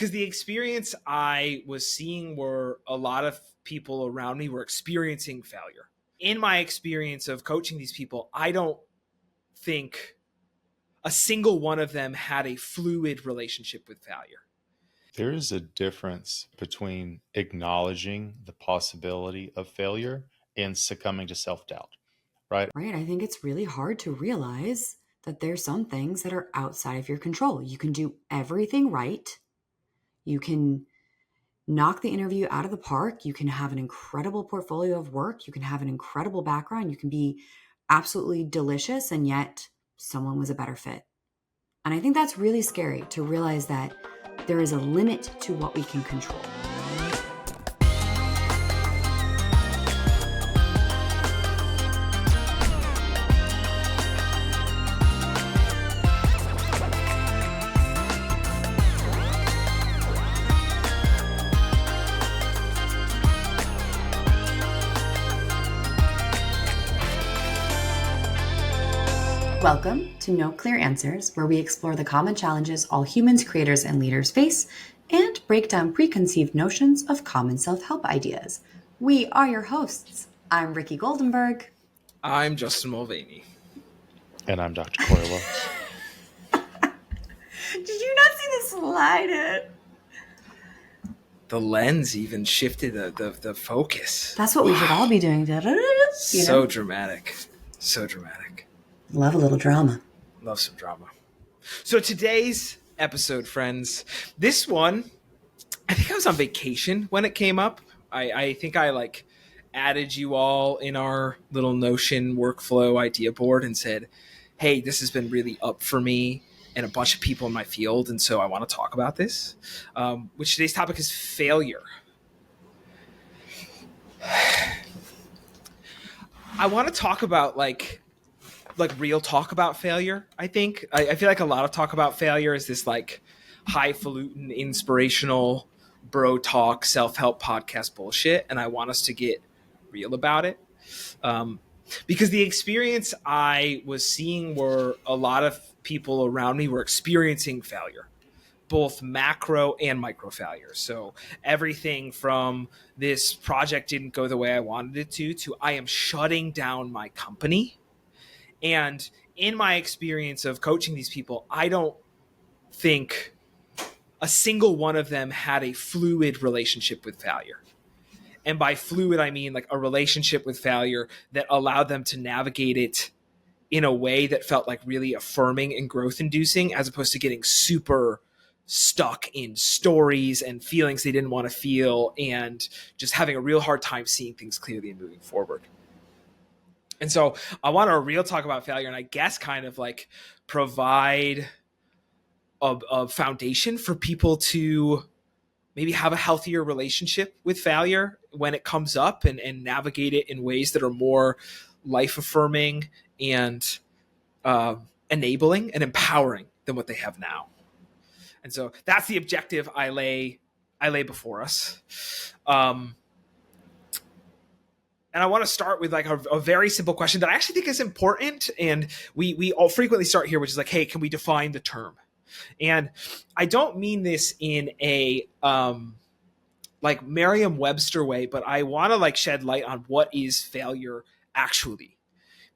because the experience I was seeing were a lot of people around me were experiencing failure. In my experience of coaching these people, I don't think a single one of them had a fluid relationship with failure. There is a difference between acknowledging the possibility of failure and succumbing to self-doubt, right? Right. I think it's really hard to realize that there's some things that are outside of your control. You can do everything right. You can knock the interview out of the park. You can have an incredible portfolio of work. You can have an incredible background. You can be absolutely delicious, and yet someone was a better fit. And I think that's really scary to realize that there is a limit to what we can control. Welcome to No Clear Answers, where we explore the common challenges all humans, creators, and leaders face and break down preconceived notions of common self-help ideas. We are your hosts. I'm Ricky Goldenberg. I'm Justin Mulvaney. And I'm Dr. Corey Wells. Did you not see the slide? The lens even shifted the focus. That's what we should all be doing. So dramatic. So dramatic. Love a little drama. Love some drama. So today's episode, friends, this one, I think I was on vacation when it came up. I think I added you all in our little Notion workflow idea board and said, hey, this has been really up for me and a bunch of people in my field. And so I want to talk about this, which today's topic is failure. I want to talk about real talk about failure. I think I feel like a lot of talk about failure is this highfalutin, inspirational, bro talk, self-help podcast bullshit. And I want us to get real about it. Because the experience I was seeing were a lot of people around me were experiencing failure, both macro and micro failures. So everything from this project didn't go the way I wanted it to I am shutting down my company. And in my experience of coaching these people, I don't think a single one of them had a fluid relationship with failure. And by fluid, I mean a relationship with failure that allowed them to navigate it in a way that felt really affirming and growth inducing, as opposed to getting super stuck in stories and feelings they didn't want to feel and just having a real hard time seeing things clearly and moving forward. And so I want to real talk about failure and I guess kind of provide a foundation for people to maybe have a healthier relationship with failure when it comes up and navigate it in ways that are more life affirming and enabling and empowering than what they have now. And so that's the objective I lay before us. And I want to start with a very simple question that I actually think is important. And we all frequently start here, which is hey, can we define the term? And I don't mean this in a Merriam-Webster way, but I want to shed light on what is failure actually.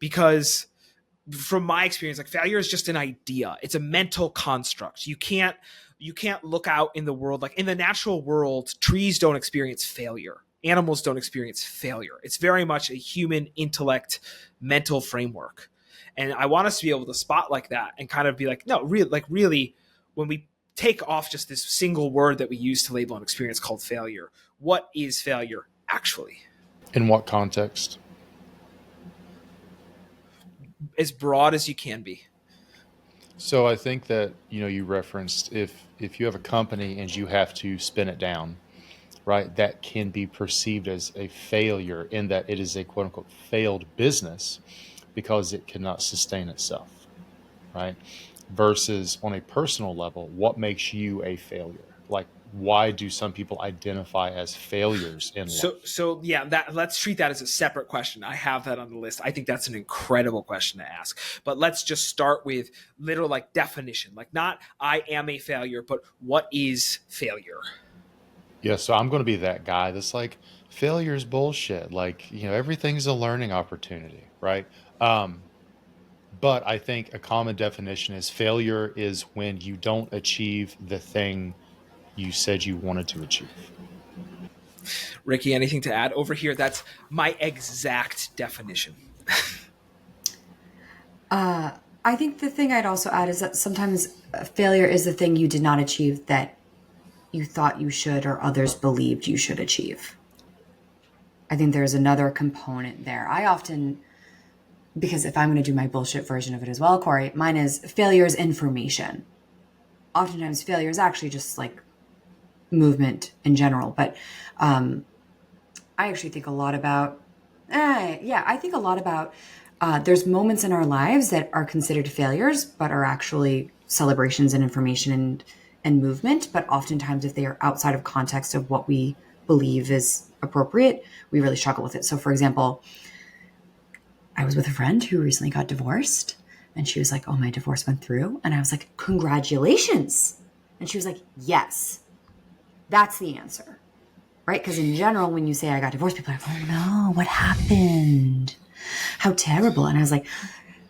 Because from my experience, failure is just an idea. It's a mental construct. You can't look out in the world. In the natural world, trees don't experience failure. Animals don't experience failure. It's very much a human intellect, mental framework. And I want us to be able to spot that and kind of be no, really, when we take off just this single word that we use to label an experience called failure, what is failure actually? In what context? As broad as you can be. So I think that, you referenced if you have a company and you have to spin it down, right, that can be perceived as a failure in that it is a quote unquote failed business because it cannot sustain itself, right? Versus on a personal level, what makes you a failure? like, why do some people identify as failures in life? So yeah, that let's treat that as a separate question. I have that on the list. I think that's an incredible question to ask. But let's just start with literal like definition. Like not I am a failure, but what is failure? Yeah, so I'm going to be that guy that's like, failure is bullshit. Like, everything's a learning opportunity, right? Um, but I think a common definition is failure is when you don't achieve the thing you said you wanted to achieve. Ricky, anything to add over here? That's my exact definition. I think the thing I'd also add is that sometimes failure is the thing you did not achieve that you thought you should or others believed you should achieve. I think there's another component there. I often, because if I'm going to do my bullshit version of it as well, Corey, mine is failure is information. Oftentimes failure is actually just like movement in general. But I actually think a lot about, there's moments in our lives that are considered failures, but are actually celebrations and information and movement. But oftentimes if they are outside of context of what we believe is appropriate, we really struggle with it. So for example, I was with a friend who recently got divorced and she was like, oh, my divorce went through. And I was like, congratulations. And she was like, yes, that's the answer. Right? Because in general, when you say I got divorced, people are like, oh no, what happened? How terrible. And I was like,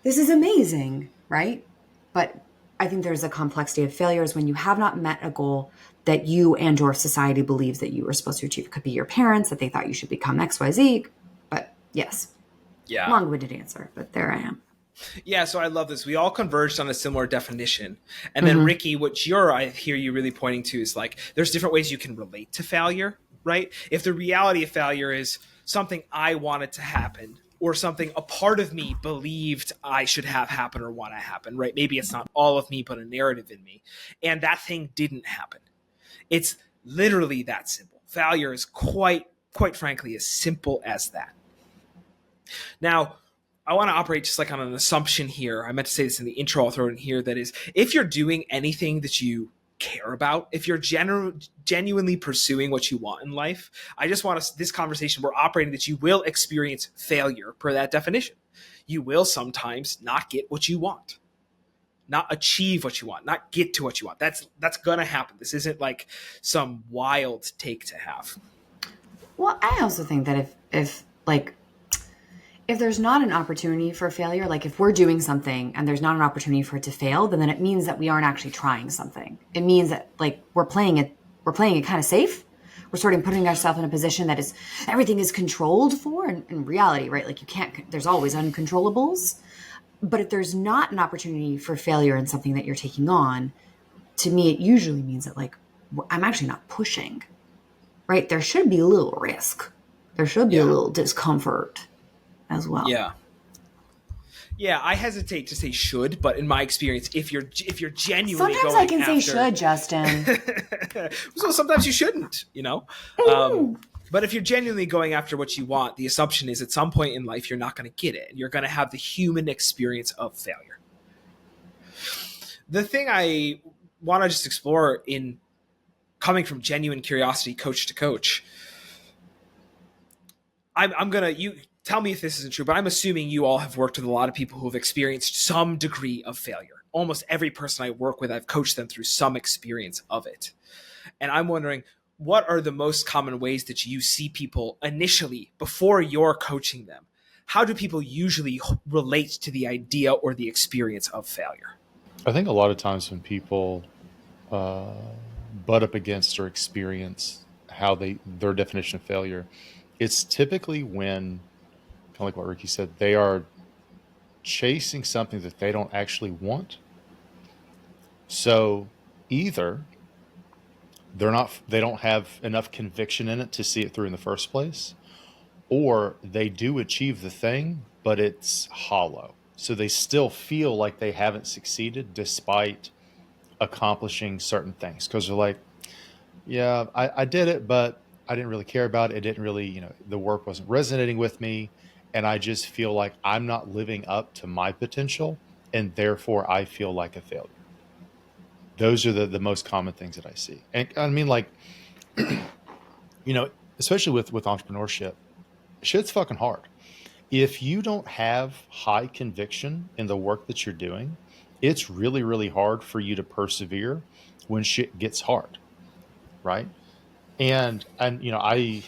this is amazing. Right? But I think there's a complexity of failures when you have not met a goal that you and your society believes that you were supposed to achieve. It could be your parents that they thought you should become XYZ. But yes, Yeah. long-winded answer, but there I am. Yeah, so I love this. We all converged on a similar definition. And then Ricky, what I hear you really pointing to is like there's different ways you can relate to failure, right? If the reality of failure is something I wanted to happen or something a part of me believed I should have happen or want to happen, right? Maybe it's not all of me, but a narrative in me. And that thing didn't happen. It's literally that simple. Failure is quite frankly, as simple as that. Now, I want to operate just like on an assumption here. I meant to say this in the intro, I'll throw it in here. That is, if you're doing anything that you care about, if you're genuinely pursuing what you want in life, I just want this conversation, we're operating that you will experience failure per that definition. You will sometimes not get what you want, not achieve what you want, not get to what you want. That's going to happen. This isn't like some wild take to have. Well, I also think that if there's not an opportunity for failure, like if we're doing something and there's not an opportunity for it to fail, then it means that we aren't actually trying something. It means that like we're playing it kind of safe. We're sort of putting ourselves in a position that is everything is controlled for in reality, right? Like there's always uncontrollables. But if there's not an opportunity for failure in something that you're taking on, to me, it usually means that like I'm actually not pushing, right? There should be a little risk. There should be a little discomfort as well. Yeah, I hesitate to say should, but in my experience, if you're genuinely sometimes going I can say should, Justin. So sometimes you shouldn't, but if you're genuinely going after what you want, the assumption is at some point in life you're not going to get it. You're going to have the human experience of failure. The thing I want to just explore in coming from genuine curiosity, coach to coach, you tell me if this isn't true, but I'm assuming you all have worked with a lot of people who have experienced some degree of failure. Almost every person I work with, I've coached them through some experience of it. And I'm wondering, what are the most common ways that you see people initially before you're coaching them? How do people usually relate to the idea or the experience of failure? I think a lot of times when people butt up against or experience their definition of failure, it's typically when, kind of like what Ricky said, they are chasing something that they don't actually want. So either they don't have enough conviction in it to see it through in the first place, or they do achieve the thing, but it's hollow. So they still feel like they haven't succeeded despite accomplishing certain things. Because they're like, yeah, I did it, but I didn't really care about it. It didn't really, the work wasn't resonating with me. And I just feel like I'm not living up to my potential. And therefore I feel like a failure. Those are the most common things that I see. And I mean, like, especially with entrepreneurship, shit's fucking hard. If you don't have high conviction in the work that you're doing, it's really, really hard for you to persevere when shit gets hard. Right. And I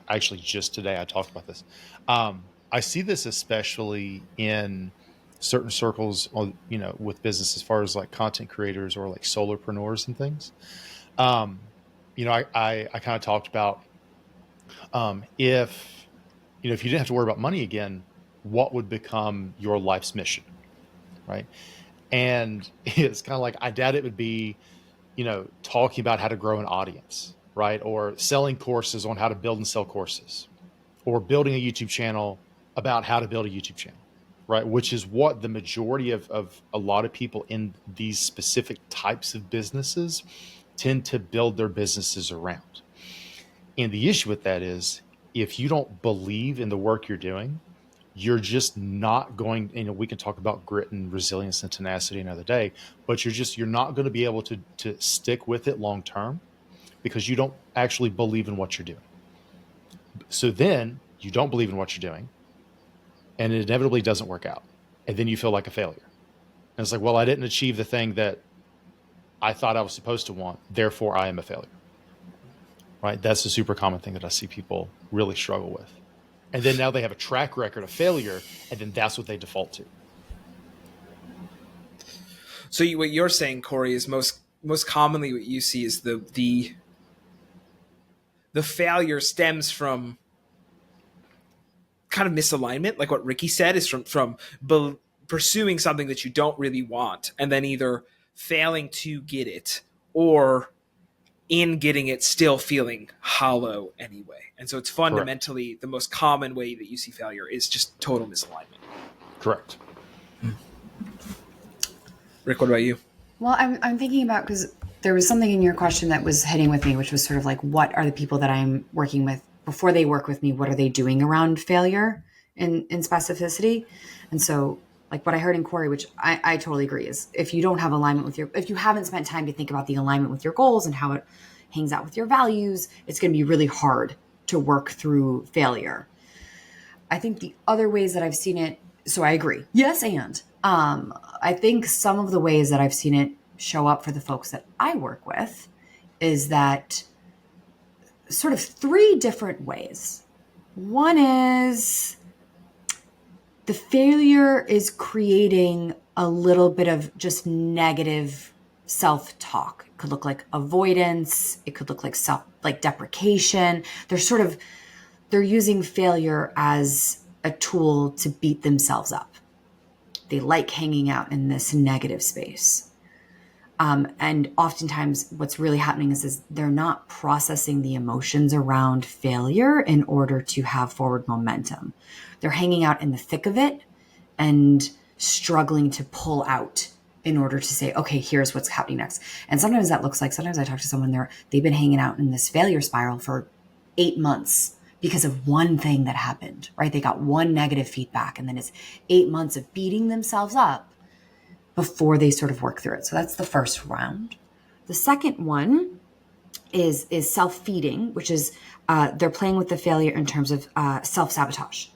actually just today I talked about this. I see this especially in certain circles, with business, as far as like content creators or like solopreneurs and things. Um, I kind of talked about, if you didn't have to worry about money again, what would become your life's mission, right? And it's kind of like, I doubt it would be, talking about how to grow an audience, right? Or selling courses on how to build and sell courses, or building a YouTube channel about how to build a YouTube channel, right? Which is what the majority of a lot of people in these specific types of businesses tend to build their businesses around. And the issue with that is, if you don't believe in the work you're doing, you're just not going, we can talk about grit and resilience and tenacity another day, but you're not going to be able to stick with it long term, because you don't actually believe in what you're doing. So then you don't believe in what you're doing, and it inevitably doesn't work out. And then you feel like a failure. And it's like, well, I didn't achieve the thing that I thought I was supposed to want, therefore I am a failure. Right? That's a super common thing that I see people really struggle with. And then now they have a track record of failure, and then that's what they default to. So what you're saying, Corey, is most commonly what you see is the failure stems from kind of misalignment, like what Ricky said, is from pursuing something that you don't really want, and then either failing to get it, or in getting it still feeling hollow anyway. And so it's fundamentally correct. The most common way that you see failure is just total misalignment. Correct. Rick, what about you? Well, I'm thinking about, because there was something in your question that was hitting with me, which was sort of like, what are the people that I'm working with before they work with me? What are they doing around failure in specificity? And so, like what I heard in Corey, which I totally agree, is if you don't have alignment with if you haven't spent time to think about the alignment with your goals and how it hangs out with your values, it's going to be really hard to work through failure. I think the other ways that I've seen it, so I agree. Yes, and I think some of the ways that I've seen it show up for the folks that I work with is that sort of three different ways. One is the failure is creating a little bit of just negative self-talk. It could look like avoidance. It could look like deprecation. They're using failure as a tool to beat themselves up. They like hanging out in this negative space. And oftentimes what's really happening is they're not processing the emotions around failure in order to have forward momentum. They're hanging out in the thick of it and struggling to pull out in order to say, okay, here's what's happening next. And sometimes that looks like, sometimes I talk to someone, they've been hanging out in this failure spiral for 8 months because of one thing that happened, right? They got one negative feedback, and then it's 8 months of beating themselves up before they sort of work through it. So that's the first round. The second one is self-feeding, which is they're playing with the failure in terms of self-sabotage.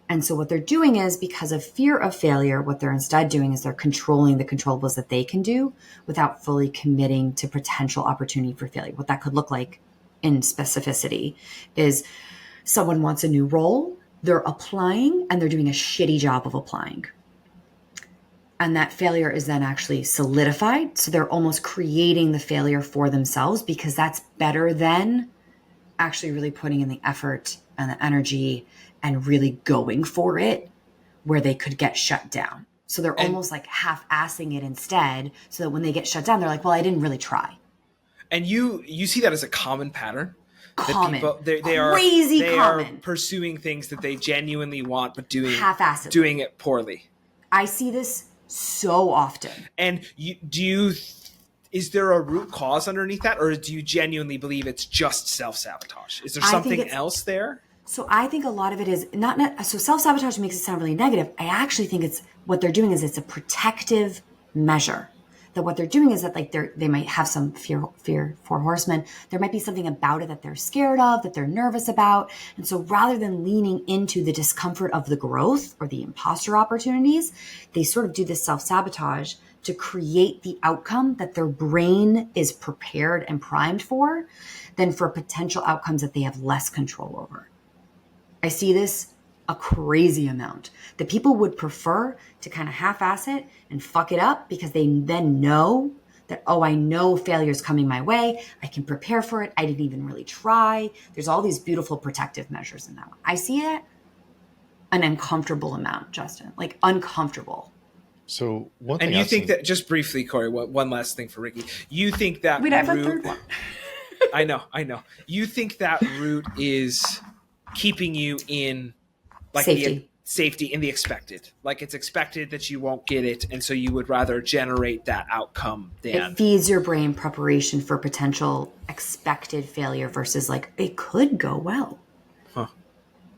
And so what they're doing is, because of fear of failure, what they're instead doing is they're controlling the controllables that they can do without fully committing to potential opportunity for failure. What that could look like in specificity is someone wants a new role, they're applying, and they're doing a shitty job of applying. And that failure is then actually solidified. So they're almost creating the failure for themselves, because that's better than actually really putting in the effort and the energy and really going for it, where they could get shut down. So they're almost like half-assing it instead, so that when they get shut down, they're like, well, I didn't really try. And you see that as a common pattern. Common. They are pursuing things that they genuinely want, but half-assedly, doing it poorly. I see this so often. And is there a root cause underneath that, or do you genuinely believe it's just self-sabotage? Is there something else there? So I think a lot of it is so self-sabotage makes it sound really negative. I actually think what they're doing is it's a protective measure. that what they're doing is that like they might have some fear for horsemen. There might be something about it that they're scared of, that they're nervous about. And so rather than leaning into the discomfort of the growth or the imposter opportunities, they sort of do this self-sabotage to create the outcome that their brain is prepared and primed for, than for potential outcomes that they have less control over. I see this a crazy amount, that people would prefer to kind of half-ass it and fuck it up because they then know that, oh, I know failure is coming my way. I can prepare for it. I didn't even really try. There's all these beautiful protective measures in that one. I see it an uncomfortable amount, Justin, like uncomfortable. So one thing, and you think that, just briefly, Corey, one last thing for Ricky. You think that Wait, I have a third one. I know. You think that route is keeping you in like safety in the expected. Like it's expected that you won't get it, and so you would rather generate that outcome than it feeds your brain preparation for potential expected failure versus like it could go well. Huh.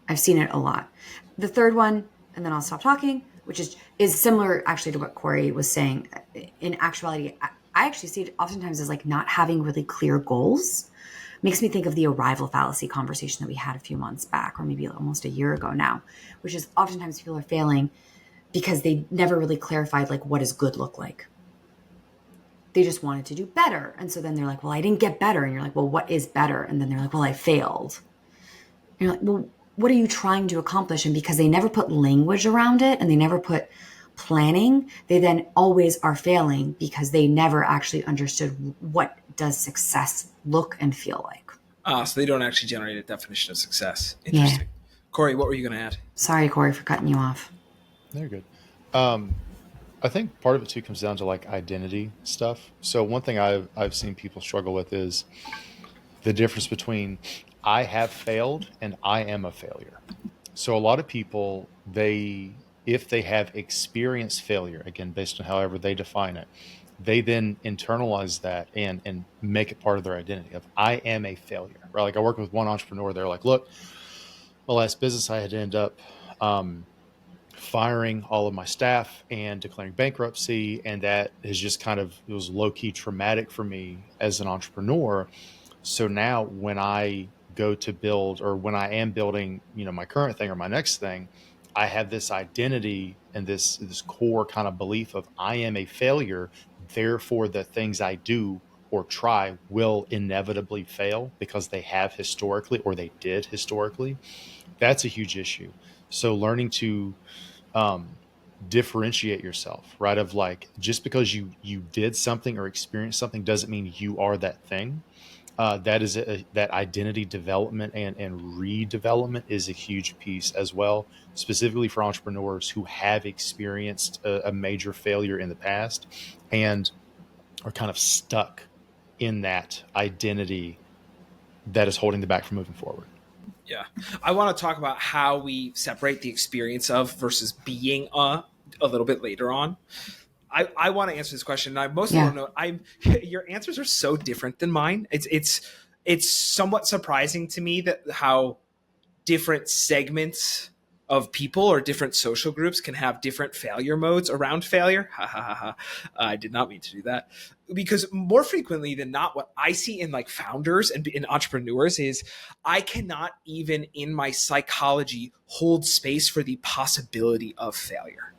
I've seen it a lot. The third one, and then I'll stop talking, which is similar actually to what Corey was saying. In actuality, I actually see it oftentimes as like not having really clear goals. Makes me think of the arrival fallacy conversation that we had a few months back, or maybe almost a year ago now, which is oftentimes people are failing because they never really clarified like what does good look like. They just wanted to do better. And so then they're like, well, I didn't get better. And you're like, well, what is better? And then they're like, well, I failed. And you're like, well, what are you trying to accomplish? And because they never put language around it and they never put planning, they then always are failing because they never actually understood what does success look and feel like. So they don't actually generate a definition of success. Interesting. Yeah. Corey, what were you going to add? Sorry, Corey, for cutting you off. They're good. I think part of it too comes down to like identity stuff. So one thing I've seen people struggle with is the difference between I have failed and I am a failure. So a lot of people, if they have experienced failure, again, based on however they define it, they then internalize that and make it part of their identity of I am a failure, right? Like I work with one entrepreneur, they're like, look, my last business, I had to end up firing all of my staff and declaring bankruptcy. And that is just it was low-key traumatic for me as an entrepreneur. So now when I go to build, or when I am building, my current thing or my next thing, I have this identity and this core kind of belief of I am a failure. Therefore, the things I do or try will inevitably fail because they have historically, or they did historically. That's a huge issue. So learning to differentiate yourself, right? Of like, just because you did something or experienced something doesn't mean you are that thing. That identity development and redevelopment is a huge piece as well, specifically for entrepreneurs who have experienced a major failure in the past and are kind of stuck in that identity that is holding them back from moving forward. Yeah. I want to talk about how we separate the experience of versus being a little bit later on. I want to answer this question. I mostly don't know. Your answers are so different than mine. It's somewhat surprising to me that how different segments of people or different social groups can have different failure modes around failure. I did not mean to do that. Because more frequently than not, what I see in like founders and in entrepreneurs is I cannot even in my psychology hold space for the possibility of failure.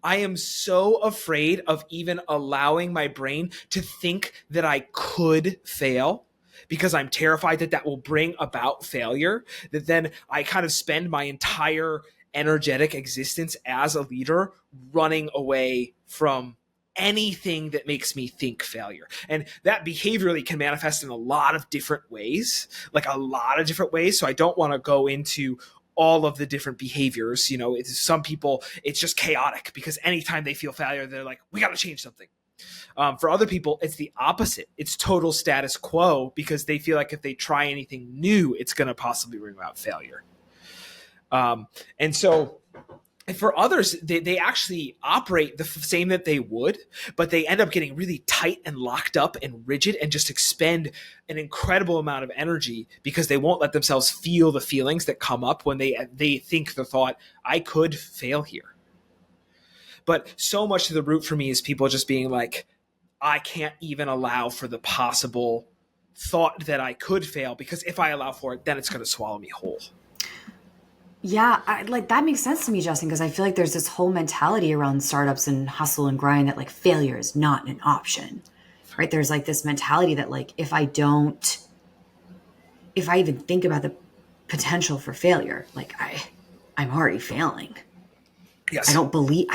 I am so afraid of even allowing my brain to think that I could fail because I'm terrified that that will bring about failure, that then I kind of spend my entire energetic existence as a leader running away from anything that makes me think failure. And that behaviorally can manifest in a lot of different ways, So I don't want to go into all of the different behaviors. Some people, it's just chaotic because anytime they feel failure, they're like, we got to change something. For other people, it's the opposite. It's total status quo because they feel like if they try anything new, it's going to possibly bring about failure. And so for others, they actually operate the same that they would, but they end up getting really tight and locked up and rigid and just expend an incredible amount of energy because they won't let themselves feel the feelings that come up when they think the thought, I could fail here. But so much of the root for me is people just being like, I can't even allow for the possible thought that I could fail, because if I allow for it, then it's going to swallow me whole. Yeah, like that makes sense to me, Justin, because I feel like there's this whole mentality around startups and hustle and grind that like failure is not an option, right? There's like this mentality that like if I even think about the potential for failure, like I'm already failing. Yes. I don't believe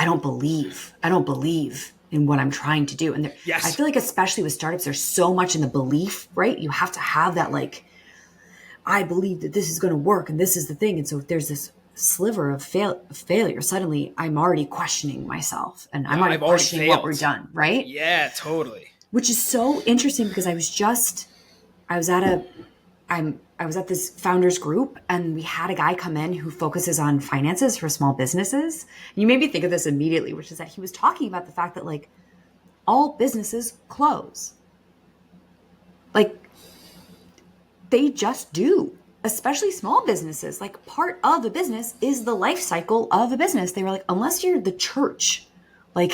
in what I'm trying to do. And Yes. I feel like especially with startups, there's so much in the belief, right? You have to have that like, I believe that this is going to work and this is the thing. And so if there's this sliver of failure, suddenly I'm already questioning myself and I'm already questioning what we're done, right? Yeah, totally. Which is so interesting because I was at this founders group and we had a guy come in who focuses on finances for small businesses. And you made me think of this immediately, which is that he was talking about the fact that like all businesses close. Like they just do, especially small businesses. Like part of a business is the life cycle of a business. They were like, unless you're the church, like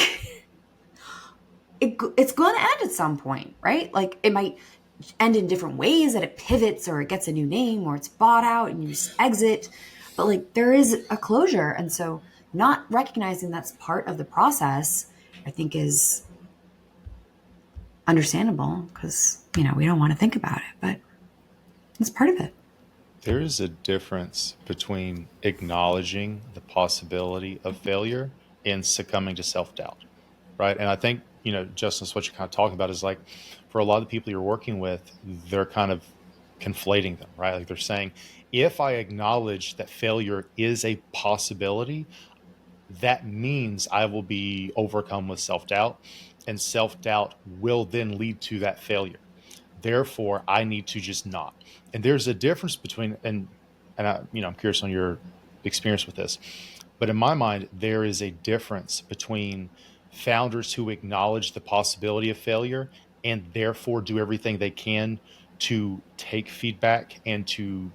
it's going to end at some point, right? Like it might end in different ways, that it pivots or it gets a new name or it's bought out and you just exit. But like there is a closure. And so not recognizing that's part of the process, I think is understandable because, we don't want to think about it, but it's part of it. There is a difference between acknowledging the possibility of failure and succumbing to self-doubt, right? And I think, Justin, what you're kind of talking about is like, for a lot of the people you're working with, they're kind of conflating them, right? Like they're saying, if I acknowledge that failure is a possibility, that means I will be overcome with self-doubt, and self-doubt will then lead to that failure. Therefore, I need to just not. And there's a difference between, and I'm curious on your experience with this, but in my mind, there is a difference between founders who acknowledge the possibility of failure and therefore do everything they can to take feedback and to,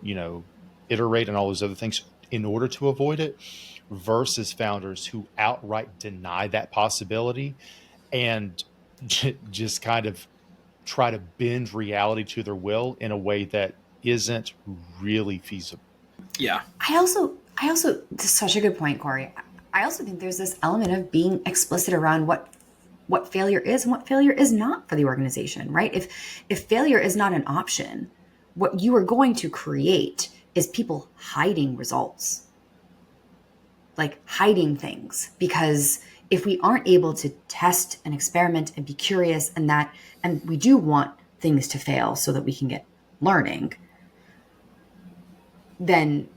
iterate and all those other things in order to avoid it, versus founders who outright deny that possibility and just kind of try to bend reality to their will in a way that isn't really feasible. Yeah. I also, this is such a good point, Corey. I also think there's this element of being explicit around what failure is and what failure is not for the organization, right? If failure is not an option, what you are going to create is people hiding results, like hiding things, because if we aren't able to test and experiment and be curious and we do want things to fail so that we can get learning, then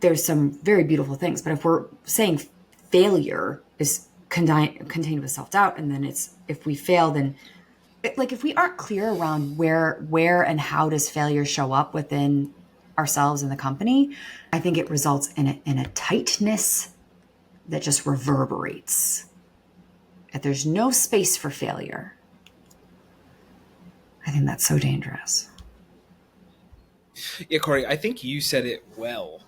there's some very beautiful things. But if we're saying failure is contained with self-doubt, and then it's, if we fail, then if we aren't clear around where and how does failure show up within ourselves and the company, I think it results in a tightness that just reverberates. If there's no space for failure, I think that's so dangerous. Yeah, Corey, I think you said it well.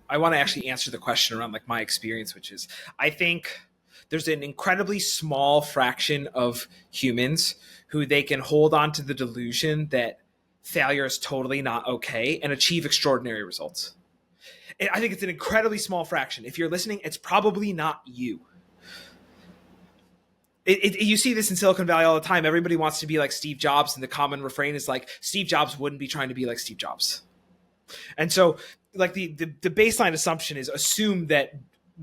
I want to actually answer the question around like my experience, which is, I think there's an incredibly small fraction of humans who they can hold on to the delusion that failure is totally not okay and achieve extraordinary results. And I think it's an incredibly small fraction. If you're listening, it's probably not you. You see this in Silicon Valley all the time. Everybody wants to be like Steve Jobs, and the common refrain is like, Steve Jobs wouldn't be trying to be like Steve Jobs. And so like the baseline assumption is assume that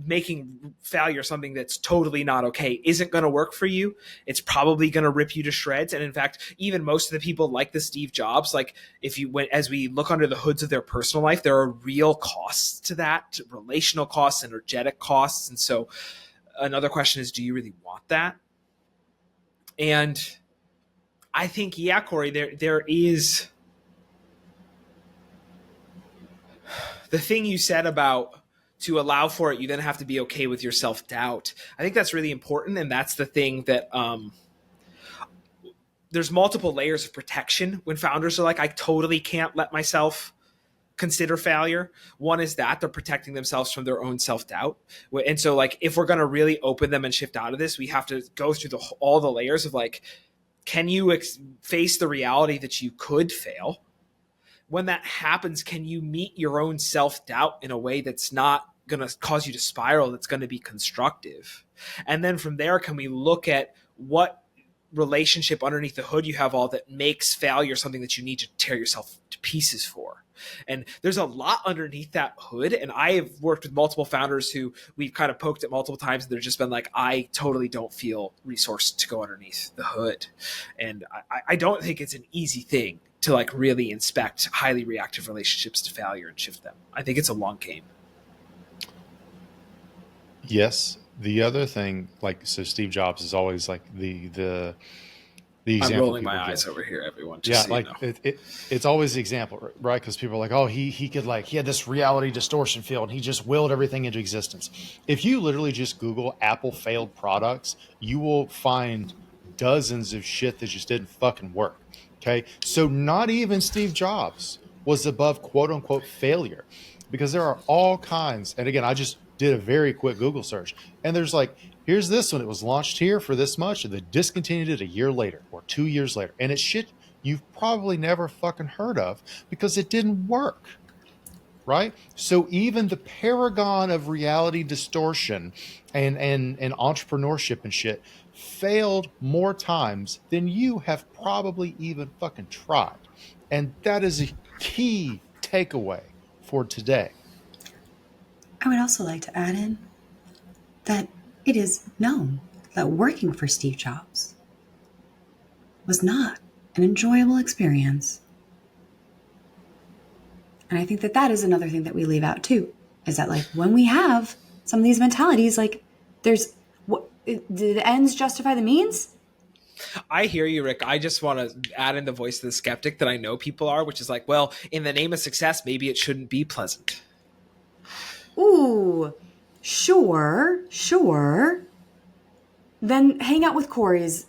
making failure something that's totally not okay isn't going to work for you. It's probably going to rip you to shreds. And in fact, even most of the people like the Steve Jobs, like as we look under the hoods of their personal life, there are real costs to that, relational costs, energetic costs. And so another question is, do you really want that? And I think, yeah, Corey, there is the thing you said about to allow for it, you then have to be okay with your self-doubt. I think that's really important. And that's the thing that there's multiple layers of protection when founders are like, I totally can't let myself consider failure. One is that they're protecting themselves from their own self-doubt. And so like if we're going to really open them and shift out of this, we have to go through all the layers of like, can you face the reality that you could fail? When that happens, can you meet your own self-doubt in a way that's not going to cause you to spiral, that's going to be constructive? And then from there, can we look at what relationship underneath the hood you have all that makes failure something that you need to tear yourself to pieces for? And there's a lot underneath that hood. And I have worked with multiple founders who we've kind of poked at multiple times, and they've just been like, I totally don't feel resourced to go underneath the hood. And I don't think it's an easy thing to like really inspect highly reactive relationships to failure and shift them. I think it's a long game. Yes. The other thing, like, so Steve Jobs is always like the example. I'm rolling my eyes over here, everyone. Yeah, like it's always the example, right? Because people are like, oh, he could like, he had this reality distortion field and he just willed everything into existence. If you literally just Google Apple failed products, you will find dozens of shit that just didn't fucking work. Okay, so not even Steve Jobs was above quote unquote failure, because there are all kinds. And again, I just did a very quick Google search, and there's like, here's this one. It was launched here for this much, and they discontinued it a year later or 2 years later. And it's shit you've probably never fucking heard of because it didn't work. Right? So even the paragon of reality distortion and entrepreneurship and shit failed more times than you have probably even fucking tried. And that is a key takeaway for today. I would also like to add in that it is known that working for Steve Jobs was not an enjoyable experience. And I think that that is another thing that we leave out too, is that like when we have some of these mentalities, like there's what, did the ends justify the means? I hear you, Rick. I just want to add in the voice of the skeptic that I know people are, which is like, well, in the name of success, maybe it shouldn't be pleasant. Ooh, sure. Then hang out with Corey's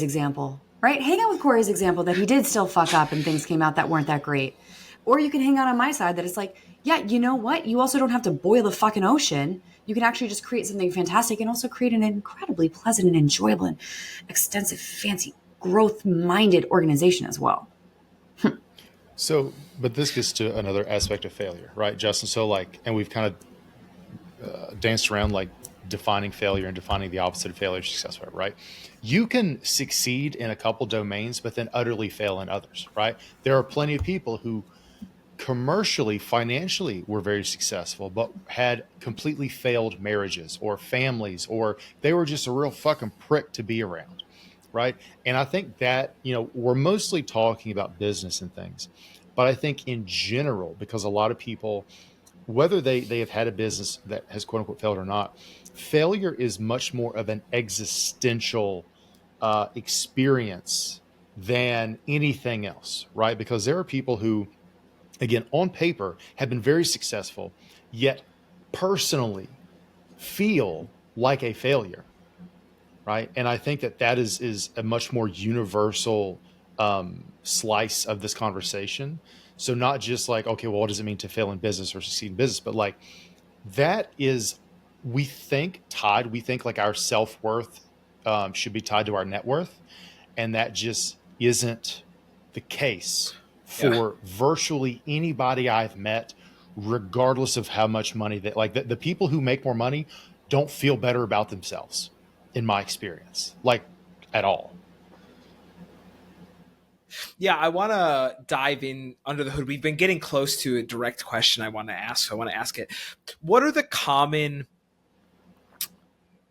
example, right? Hang out with Corey's example that he did still fuck up and things came out that weren't that great. Or you can hang out on my side that it's like, yeah, you know what? You also don't have to boil the fucking ocean. You can actually just create something fantastic and also create an incredibly pleasant and enjoyable and extensive, fancy, growth-minded organization as well. So, but this gets to another aspect of failure, right, Justin? So like, and we've kind of danced around like defining failure and defining the opposite of failure, success, right? You can succeed in a couple domains, but then utterly fail in others, right? There are plenty of people who commercially, financially were very successful, but had completely failed marriages or families, or they were just a real fucking prick to be around, right? And I think that, you know, we're mostly talking about business and things, but I think in general, because a lot of people, whether they have had a business that has quote unquote failed or not, failure is much more of an existential experience than anything else, right? Because there are people who, again, on paper, have been very successful, yet personally feel like a failure, right? And I think that that is a much more universal slice of this conversation. So not just like, okay, well, what does it mean to fail in business or succeed in business? But like, that is, we think like our self-worth should be tied to our net worth. And that just isn't the case for virtually anybody I've met, regardless of how much money that, like the people who make more money don't feel better about themselves, in my experience, like at all. Yeah, I want to dive in under the hood. We've been getting close to a direct question I want to ask, so I want to ask it. What are the common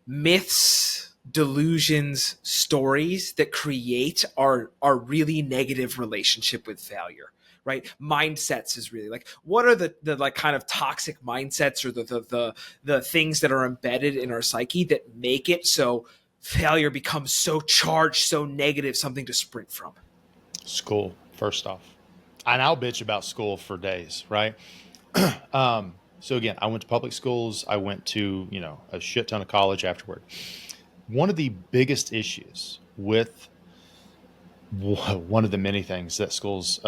myths, delusions, stories that create our really negative relationship with failure? Right? Mindsets is really like, what are the like kind of toxic mindsets or the things that are embedded in our psyche that make it so failure becomes so charged, so negative, something to sprint from? School, first off. And I'll bitch about school for days, right? So again, I went to public schools. I went to, you know, a shit ton of college afterward. One of the biggest issues with one of the many things that schools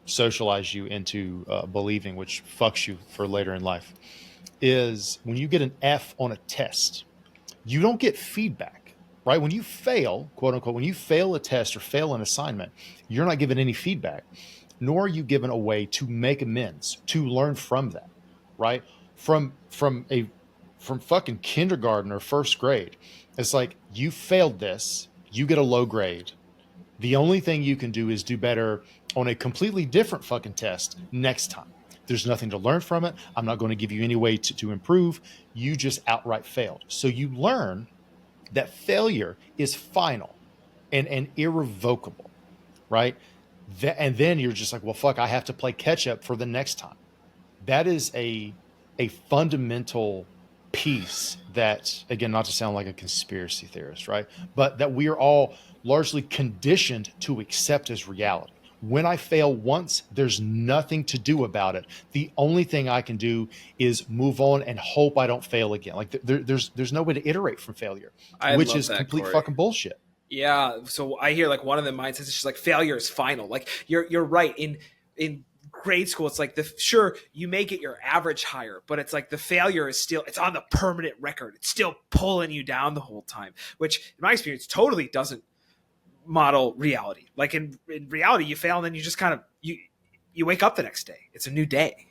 socialize you into believing, which fucks you for later in life, is when you get an F on a test, you don't get feedback, right? When you fail, quote unquote, when you fail a test or fail an assignment, you're not given any feedback, nor are you given a way to make amends, to learn from that, right? From fucking kindergarten or first grade, it's like, you failed this, you get a low grade. The only thing you can do is do better on a completely different fucking test next time. There's nothing to learn from it. I'm not going to give you any way to improve. You just outright failed. So you learn that failure is final and irrevocable, right? And then you're just like, well, fuck, I have to play catch up for the next time. That is a fundamental piece that, again, not to sound like a conspiracy theorist, right? But that we are all largely conditioned to accept as reality. When I fail once, there's nothing to do about it. The only thing I can do is move on and hope I don't fail again. Like there's no way to iterate from failure, which is complete Corey. fucking bullshit. Yeah. So I hear like one of the mindsets is just like failure is final. Like you're right. In grade school, it's like sure, you may get your average higher, but it's like the failure is still, it's on the permanent record. It's still pulling you down the whole time, which in my experience totally doesn't model reality. Like in reality, you fail and then you just kind of you wake up the next day. It's a new day,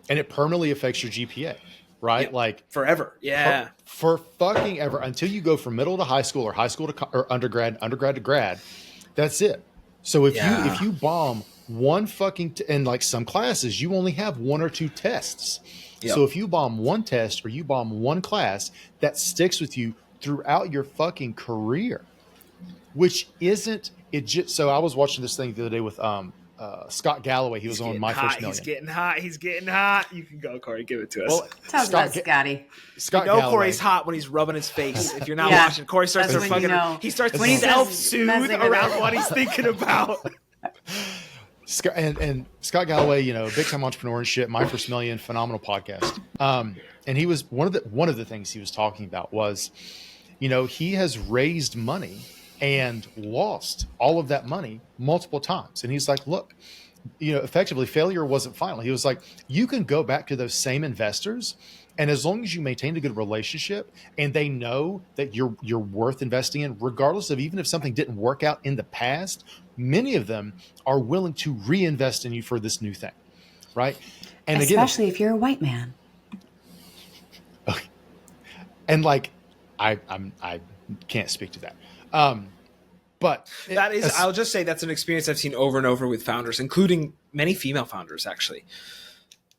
and it permanently affects your GPA, right? Yep. Like forever. Yeah, for fucking ever, until you go from middle to high school or high school to or undergrad to grad. That's it. So if you bomb one fucking and like some classes, you only have one or two tests. Yep. So if you bomb one test or you bomb one class, that sticks with you throughout your fucking career. Which isn't it? So I was watching this thing the other day with Scott Galloway. He was on My First Million. He's getting hot. He's getting hot. You can go, Corey. Give it to us. Well, tell us about Scotty. Scott you know Galloway. Corey's hot when he's rubbing his face. If you're not watching, Corey starts to fucking. He starts to self-soothe around what he's thinking about. And Scott Galloway, big time entrepreneur and shit. My First Million, phenomenal podcast. And he was one of the things he was talking about was, he has raised money and lost all of that money multiple times. And he's like, look, effectively failure wasn't final. He was like, you can go back to those same investors, and as long as you maintain a good relationship and they know that you're worth investing in, regardless of even if something didn't work out in the past, many of them are willing to reinvest in you for this new thing. Right. And especially if you're a white man. Okay. And like, I can't speak to that. But that is, I'll just say that's an experience I've seen over and over with founders, including many female founders, actually.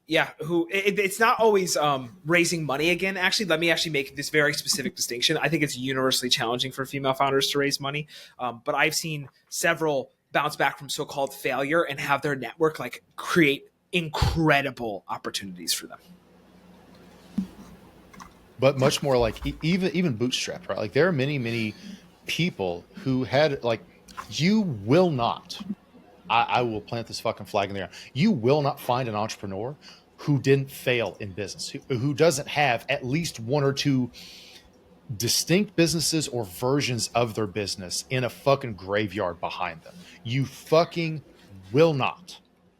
Yeah. It's not always raising money again. Actually, let me actually make this very specific distinction. I think it's universally challenging for female founders to raise money. But I've seen several bounce back from so-called failure and have their network like create incredible opportunities for them. But much more like even bootstrapped, right? Like there are many people who had like, you will not, I will plant this fucking flag in the air. You will not find an entrepreneur who didn't fail in business, who doesn't have at least one or two distinct businesses or versions of their business in a fucking graveyard behind them. You fucking will not.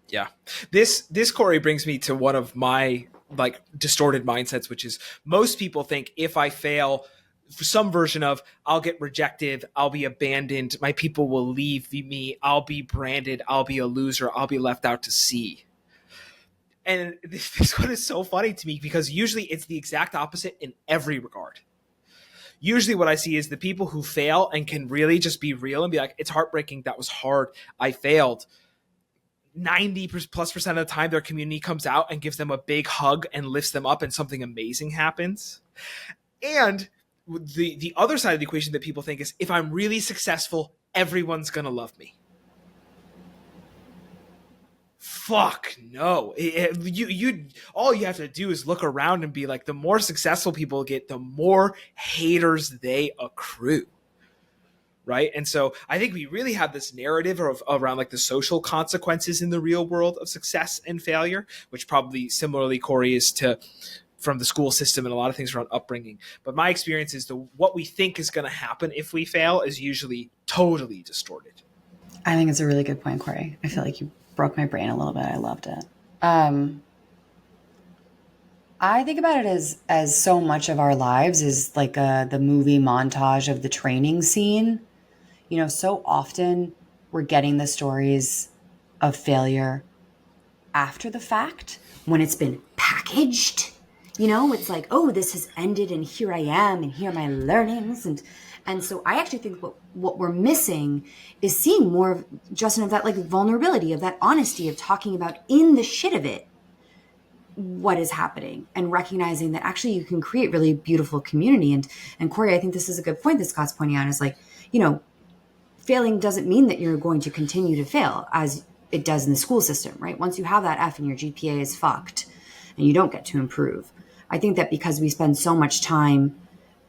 Yeah. This Corey brings me to one of my like distorted mindsets, which is most people think if I fail for some version of I'll get rejected, I'll be abandoned, my people will leave me, I'll be branded, I'll be a loser, I'll be left out to sea. And this one is so funny to me because usually it's the exact opposite in every regard. Usually what I see is the people who fail and can really just be real and be like, it's heartbreaking, that was hard, I failed. 90+% of the time their community comes out and gives them a big hug and lifts them up and something amazing happens. And the other side of the equation that people think is if I'm really successful, everyone's going to love me. Fuck no. You all you have to do is look around and be like, the more successful people get, the more haters they accrue. Right. And so I think we really have this narrative around like the social consequences in the real world of success and failure, which probably similarly, Corey, is to from the school system and a lot of things around upbringing. But my experience is what we think is going to happen if we fail is usually totally distorted. I think it's a really good point, Corey. I feel like you broke my brain a little bit. I loved it. I think about it as so much of our lives is like the movie montage of the training scene. You know, so often we're getting the stories of failure after the fact when it's been packaged. You know, it's like, oh, this has ended and here I am and here are my learnings. And so I actually think what we're missing is seeing more of, Justin, of that like vulnerability, of that honesty, of talking about in the shit of it what is happening and recognizing that actually you can create really beautiful community. And Corey, I think this is a good point that Scott's pointing out, is like, you know, failing doesn't mean that you're going to continue to fail as it does in the school system, right? Once you have that F and your GPA is fucked and you don't get to improve. I think that because we spend so much time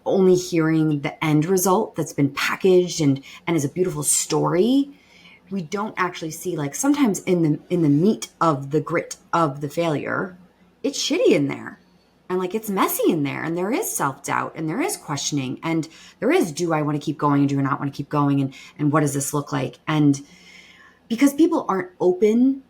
only hearing the end result that's been packaged and is a beautiful story, we don't actually see, like, sometimes in the meat of the grit of the failure, it's shitty in there. And like, it's messy in there, and there is self-doubt, and there is questioning, and there is, do I want to keep going, and do I not want to keep going, and what does this look like? And because people aren't open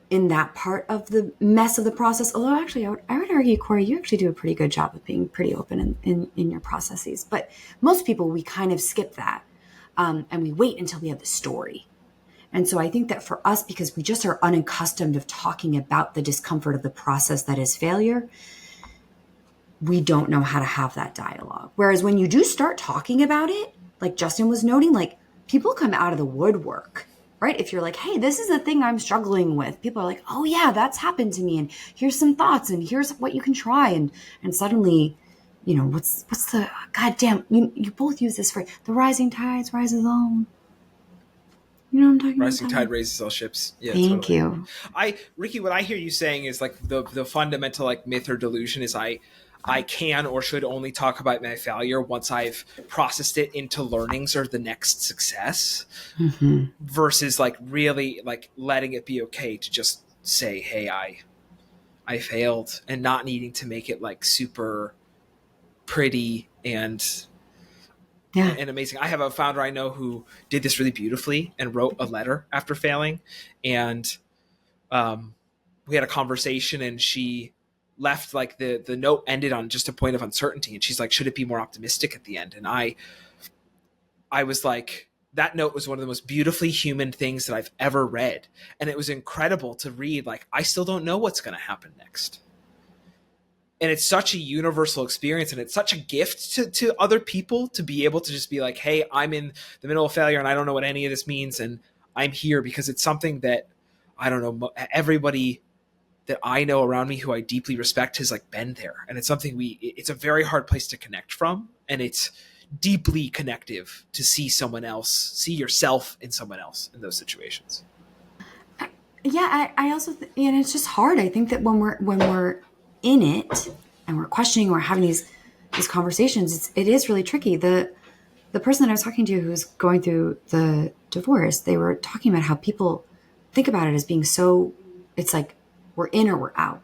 in that part of the mess of the process, although actually I would argue, Corey, you actually do a pretty good job of being pretty open in your processes. But most people, we kind of skip that, and we wait until we have the story. And so I think that for us, because we just are unaccustomed of talking about the discomfort of the process that is failure, we don't know how to have that dialogue. Whereas when you do start talking about it, like Justin was noting, like, people come out of the woodwork, right? If you're like, hey, this is the thing I'm struggling with, people are like, oh yeah, that's happened to me. And here's some thoughts, and here's what you can try. And suddenly, you know, what's the, goddamn, you both use this phrase, the rising tides rises all. You know what I'm talking about? Rising tide raises all ships. Yeah, Thank totally. you. Ricky, what I hear you saying is like the fundamental like myth or delusion is I can or should only talk about my failure once I've processed it into learnings or the next success, versus like really like letting it be okay to just say, hey, I failed, and not needing to make it like super pretty and amazing. I have a founder I know who did this really beautifully and wrote a letter after failing, and we had a conversation, and she left, like, the note ended on just a point of uncertainty, and she's like, should it be more optimistic at the end? And I was like, that note was one of the most beautifully human things that I've ever read, and it was incredible to read. Like, I still don't know what's going to happen next. And it's such a universal experience, and it's such a gift to other people to be able to just be like, hey, I'm in the middle of failure and I don't know what any of this means, and I'm here because it's something that, I don't know, everybody that I know around me who I deeply respect has like been there. And it's something it's a very hard place to connect from, and it's deeply connective to see someone else, see yourself in someone else in those situations. Yeah, I also, and it's just hard. I think that when we're in it and we're questioning, we're having these conversations, it is really tricky. The person that I was talking to who's going through the divorce, they were talking about how people think about it as being so, it's like we're in or we're out.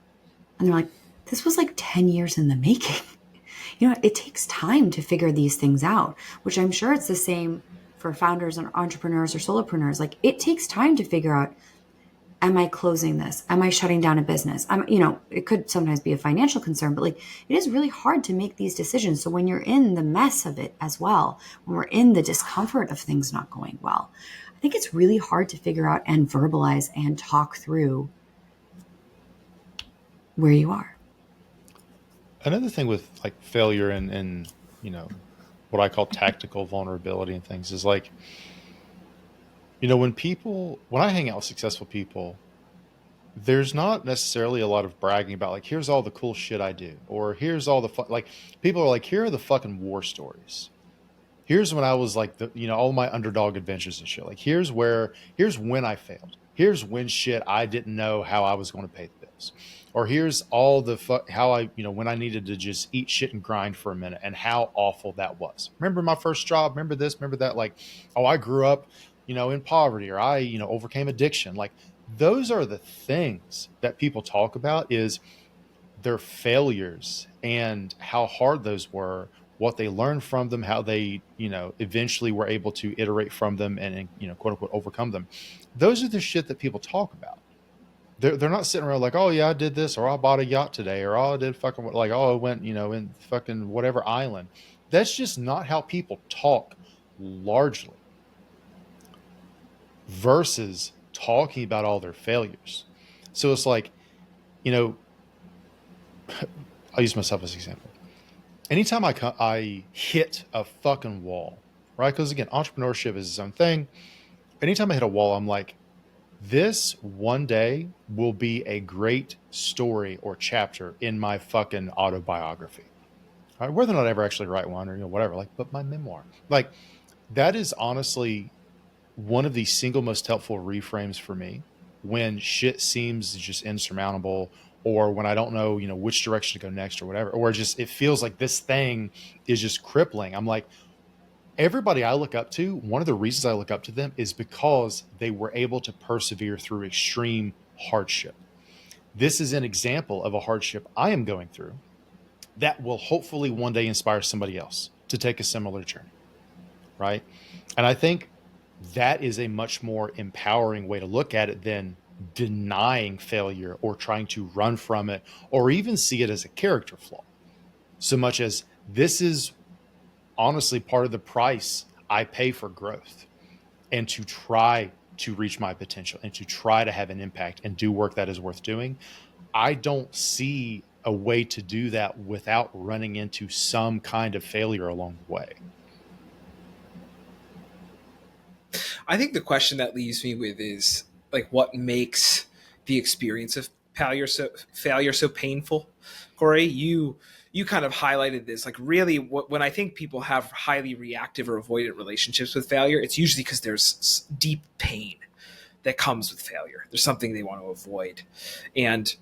And they're like, this was like 10 years in the making. You know, it takes time to figure these things out, which I'm sure it's the same for founders and entrepreneurs or solopreneurs. Like, it takes time to figure out, am I closing this? Am I shutting down a business? It could sometimes be a financial concern, but like, it is really hard to make these decisions. So when you're in the mess of it as well, when we're in the discomfort of things not going well, I think it's really hard to figure out and verbalize and talk through where you are. Another thing with like failure and what I call tactical vulnerability and things is like, when I hang out with successful people, there's not necessarily a lot of bragging about like, here's all the cool shit I do, or here's all the like, people are like, here are the fucking war stories. Here's when I was like all my underdog adventures and shit. Like, here's when I failed. Here's when shit I didn't know how I was going to pay the bills. Or here's all the how I, when I needed to just eat shit and grind for a minute and how awful that was. Remember my first job? Remember this? Remember that? Like, oh, I grew up, in poverty, or I, overcame addiction. Like, those are the things that people talk about, is their failures and how hard those were what they learned from them, how they, eventually were able to iterate from them and, quote unquote, overcome them. Those are the shit that people talk about. They're not sitting around like, oh yeah, I did this, or I bought a yacht today, or oh, I did fucking like, oh, I went, in fucking whatever island. That's just not how people talk largely. Versus talking about all their failures. So it's like, I'll use myself as an example. Anytime I hit a fucking wall, right? Because again, entrepreneurship is its own thing. Anytime I hit a wall, I'm like, this one day will be a great story or chapter in my fucking autobiography. Right? Whether or not I ever actually write one or whatever, like, but my memoir, like, that is honestly one of the single most helpful reframes for me when shit seems just insurmountable, or when I don't know, which direction to go next or whatever, or just it feels like this thing is just crippling. I'm like, everybody I look up to, one of the reasons I look up to them is because they were able to persevere through extreme hardship. This is an example of a hardship I am going through that will hopefully one day inspire somebody else to take a similar journey, right? And I think that is a much more empowering way to look at it than denying failure or trying to run from it or even see it as a character flaw. So much as this is honestly part of the price I pay for growth and to try to reach my potential and to try to have an impact and do work that is worth doing. I don't see a way to do that without running into some kind of failure along the way. I think the question that leaves me with is like, what makes the experience of failure so painful? Corey, you kind of highlighted this. Like, really, when I think people have highly reactive or avoidant relationships with failure, it's usually because there's deep pain that comes with failure. There's something they want to avoid, and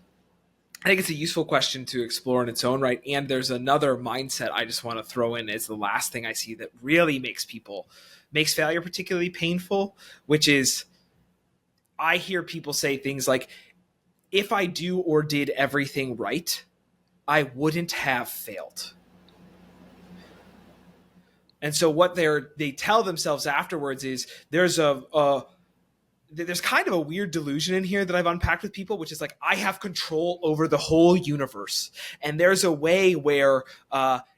I think it's a useful question to explore in its own right. And there's another mindset I just want to throw in as the last thing I see that really makes failure particularly painful, which is, I hear people say things like, if I do or did everything right, I wouldn't have failed. And so what they tell themselves afterwards is there's kind of a weird delusion in here that I've unpacked with people, which is like, I have control over the whole universe. And there's a way where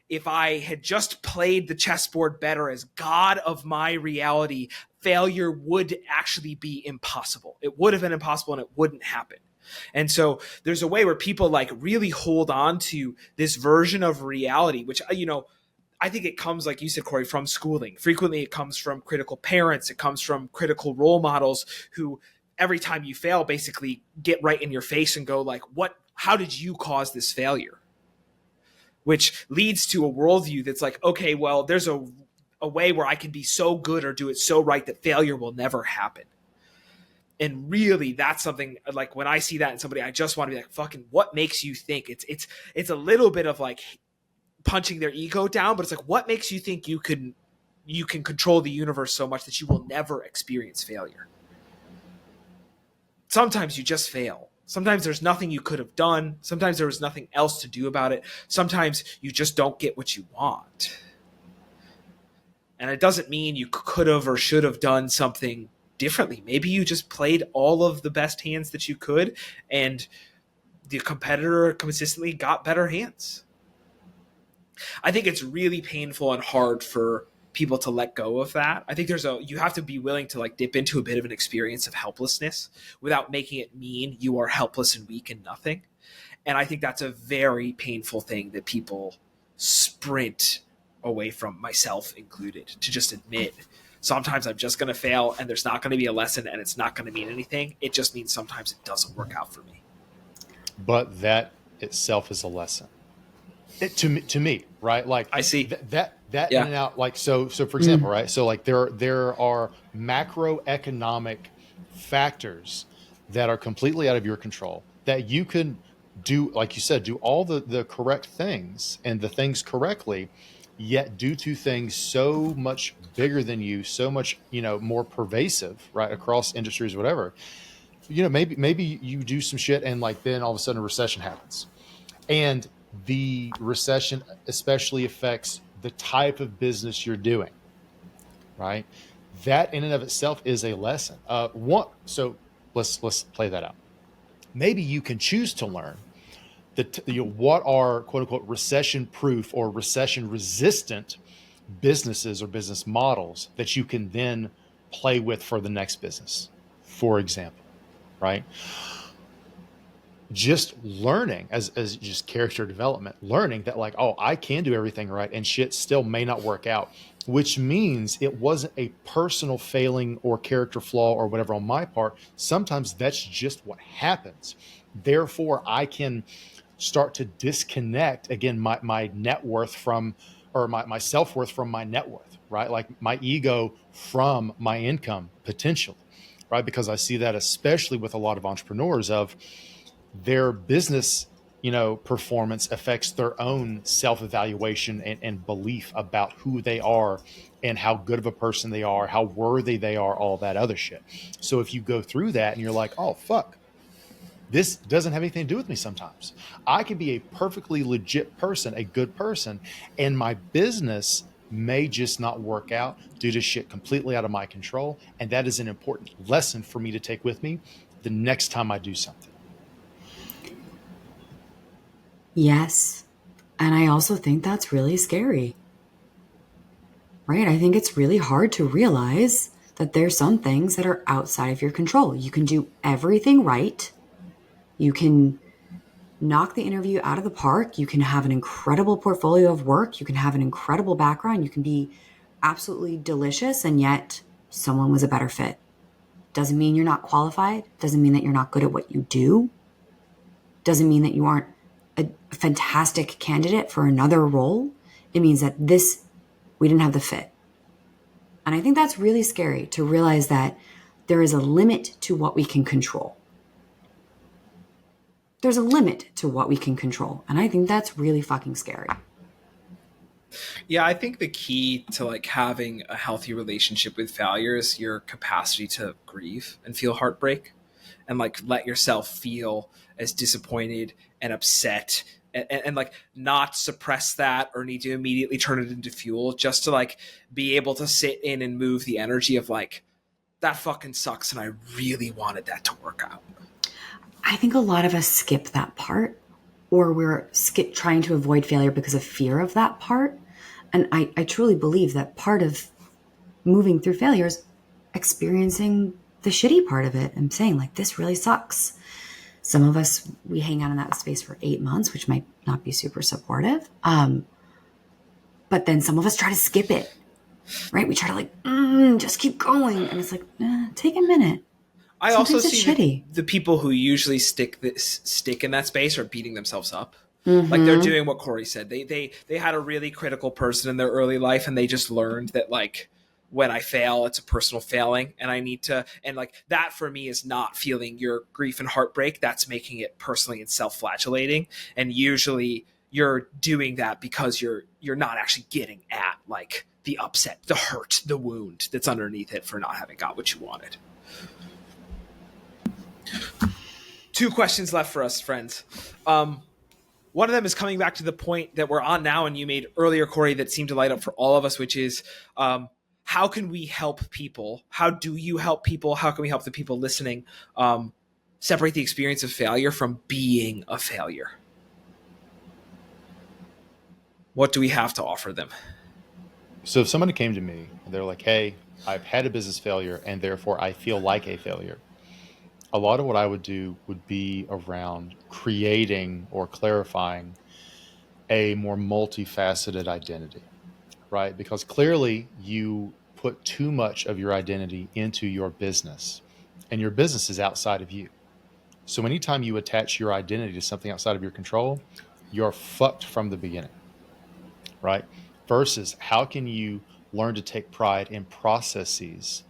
if I had just played the chessboard better as God of my reality, failure would actually be impossible. It would have been impossible and it wouldn't happen. And so there's a way where people like really hold on to this version of reality, which, I think it comes, like you said, Corey, from schooling. Frequently it comes from critical parents. It comes from critical role models who every time you fail basically get right in your face and go like, how did you cause this failure? Which leads to a worldview that's like, okay, well, there's a way where I can be so good or do it so right that failure will never happen. And really, that's something like when I see that in somebody, I just want to be like, fucking, what makes you think? It's a little bit of like punching their ego down, but it's like, what makes you think you can control the universe so much that you will never experience failure? Sometimes you just fail. Sometimes there's nothing you could have done. Sometimes there was nothing else to do about it. Sometimes you just don't get what you want. And it doesn't mean you could have or should have done something differently. Maybe you just played all of the best hands that you could, and the competitor consistently got better hands. I think it's really painful and hard for people to let go of that. I think you have to be willing to like dip into a bit of an experience of helplessness without making it mean you are helpless and weak and nothing. And I think that's a very painful thing that people sprint away from, myself included, to just admit, sometimes I'm just going to fail and there's not going to be a lesson and it's not going to mean anything. It just means sometimes it doesn't work out for me. But that itself is a lesson. To me, right? Like, I see that yeah. In and out. Like, so for example, right? So like there are macroeconomic factors that are completely out of your control that you can do, like you said, do all the correct things and the things correctly, yet due to things so much bigger than you, so much, more pervasive, right, across industries, whatever, maybe you do some shit and like then all of a sudden a recession happens. And the recession especially affects the type of business you're doing, right? That in and of itself is a lesson. So let's play that out. Maybe you can choose to learn what are quote unquote recession proof or recession resistant businesses or business models that you can then play with for the next business, for example, right? Just learning as just character development, learning that like, oh, I can do everything right and shit still may not work out, which means it wasn't a personal failing or character flaw or whatever on my part. Sometimes that's just what happens. Therefore, I can start to disconnect again my net worth from, or my self-worth from my net worth, right? Like my ego from my income potentially, right? Because I see that especially with a lot of entrepreneurs of their business, performance affects their own self-evaluation and belief about who they are and how good of a person they are, how worthy they are, all that other shit. So if you go through that and you're like, oh, fuck, this doesn't have anything to do with me sometimes. I can be a perfectly legit person, a good person, and my business may just not work out due to shit completely out of my control. And that is an important lesson for me to take with me the next time I do something. Yes. And I also think that's really scary. Right? I think it's really hard to realize that there's some things that are outside of your control. You can do everything right. You can knock the interview out of the park. You can have an incredible portfolio of work. You can have an incredible background. You can be absolutely delicious, and yet someone was a better fit. Doesn't mean you're not qualified. Doesn't mean that you're not good at what you do. Doesn't mean that you aren't a fantastic candidate for another role. It means that we didn't have the fit. And I think that's really scary to realize that there is a limit to what we can control. There's a limit to what we can control. And I think that's really fucking scary. Yeah, I think the key to like having a healthy relationship with failure is your capacity to grieve and feel heartbreak and like let yourself feel as disappointed and upset and like not suppress that or need to immediately turn it into fuel, just to like be able to sit in and move the energy of like, that fucking sucks and I really wanted that to work out. I think a lot of us skip that part, or we're trying to avoid failure because of fear of that part. And I truly believe that part of moving through failure is experiencing the shitty part of it and saying like, this really sucks. Some of us, we hang out in that space for 8 months, which might not be super supportive. But then some of us try to skip it, right? We try to like, just keep going. And it's like, take a minute. I Sometimes also it's see shitty. the people who usually stick in that space are beating themselves up. Mm-hmm. Like they're doing what Corey said. They had a really critical person in their early life, and they just learned that like, when I fail, it's a personal failing, and I need to, and like that for me is not feeling your grief and heartbreak. That's making it personally and self-flagellating. And usually you're doing that because you're not actually getting at like the upset, the hurt, the wound that's underneath it for not having got what you wanted. 2 questions left for us, friends. One of them is coming back to the point that we're on now, and you made earlier, Corey, that seemed to light up for all of us, which is how can we help people? How do you help people? How can we help the people listening separate the experience of failure from being a failure? What do we have to offer them? So if somebody came to me and they're like, hey, I've had a business failure and therefore I feel like a failure, a lot of what I would do would be around creating or clarifying a more multifaceted identity, right? Because clearly you put too much of your identity into your business, and your business is outside of you. So anytime you attach your identity to something outside of your control, you're fucked from the beginning, right? Versus how can you learn to take pride in processes,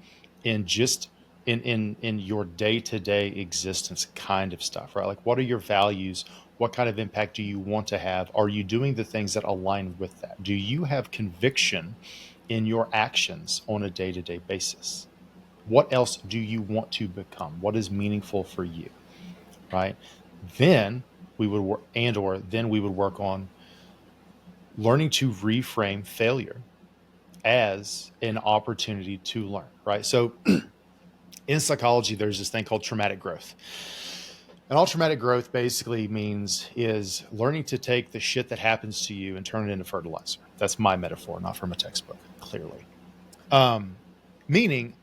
in just in your day-to-day existence kind of stuff, right? Like, what are your values? What kind of impact do you want to have? Are you doing the things that align with that? Do you have conviction in your actions on a day-to-day basis? What else do you want to become? What is meaningful for you, right? Then we would work, then we would work on learning to reframe failure as an opportunity to learn, right? So in psychology, there's this thing called traumatic growth. And all traumatic growth basically means is learning to take the shit that happens to you and turn it into fertilizer. That's my metaphor, not from a textbook, clearly. Meaning,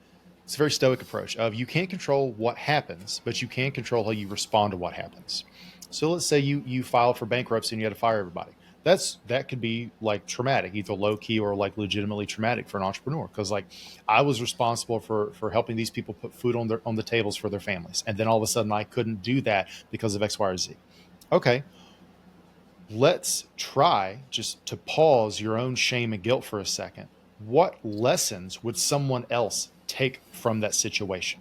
it's a very stoic approach of you can't control what happens, but you can control how you respond to what happens. So let's say you filed for bankruptcy and you had to fire everybody. That could be like traumatic, either low key or like legitimately traumatic for an entrepreneur. Because like I was responsible for helping these people put food on the tables for their families, and then all of a sudden I couldn't do that because of X, Y, or Z. Okay, let's try just to pause your own shame and guilt for a second. What lessons would someone else take from that situation?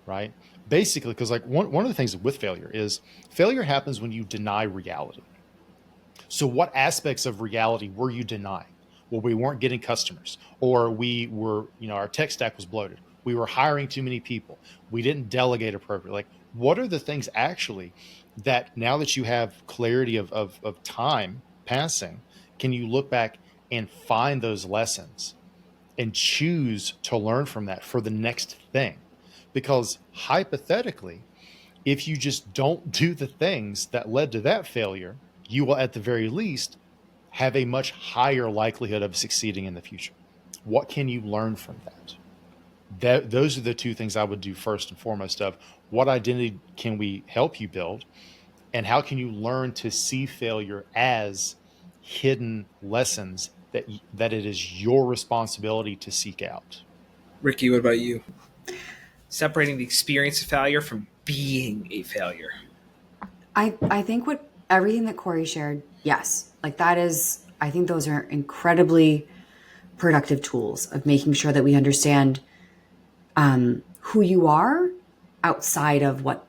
Right? Basically, because like one of the things with failure is failure happens when you deny reality. So what aspects of reality were you denying? Well, we weren't getting customers, or we were, our tech stack was bloated. We were hiring too many people. We didn't delegate appropriately. Like, what are the things actually that now that you have clarity of time passing, can you look back and find those lessons and choose to learn from that for the next thing? Because hypothetically, if you just don't do the things that led to that failure, you will at the very least have a much higher likelihood of succeeding in the future. What can you learn from that? Those are the two things I would do first and foremost of what identity can we help you build, and how can you learn to see failure as hidden lessons that it is your responsibility to seek out. Ricky, what about you? Separating the experience of failure from being a failure. I think what everything that Corey shared, yes, like that is, I think those are incredibly productive tools of making sure that we understand who you are outside of what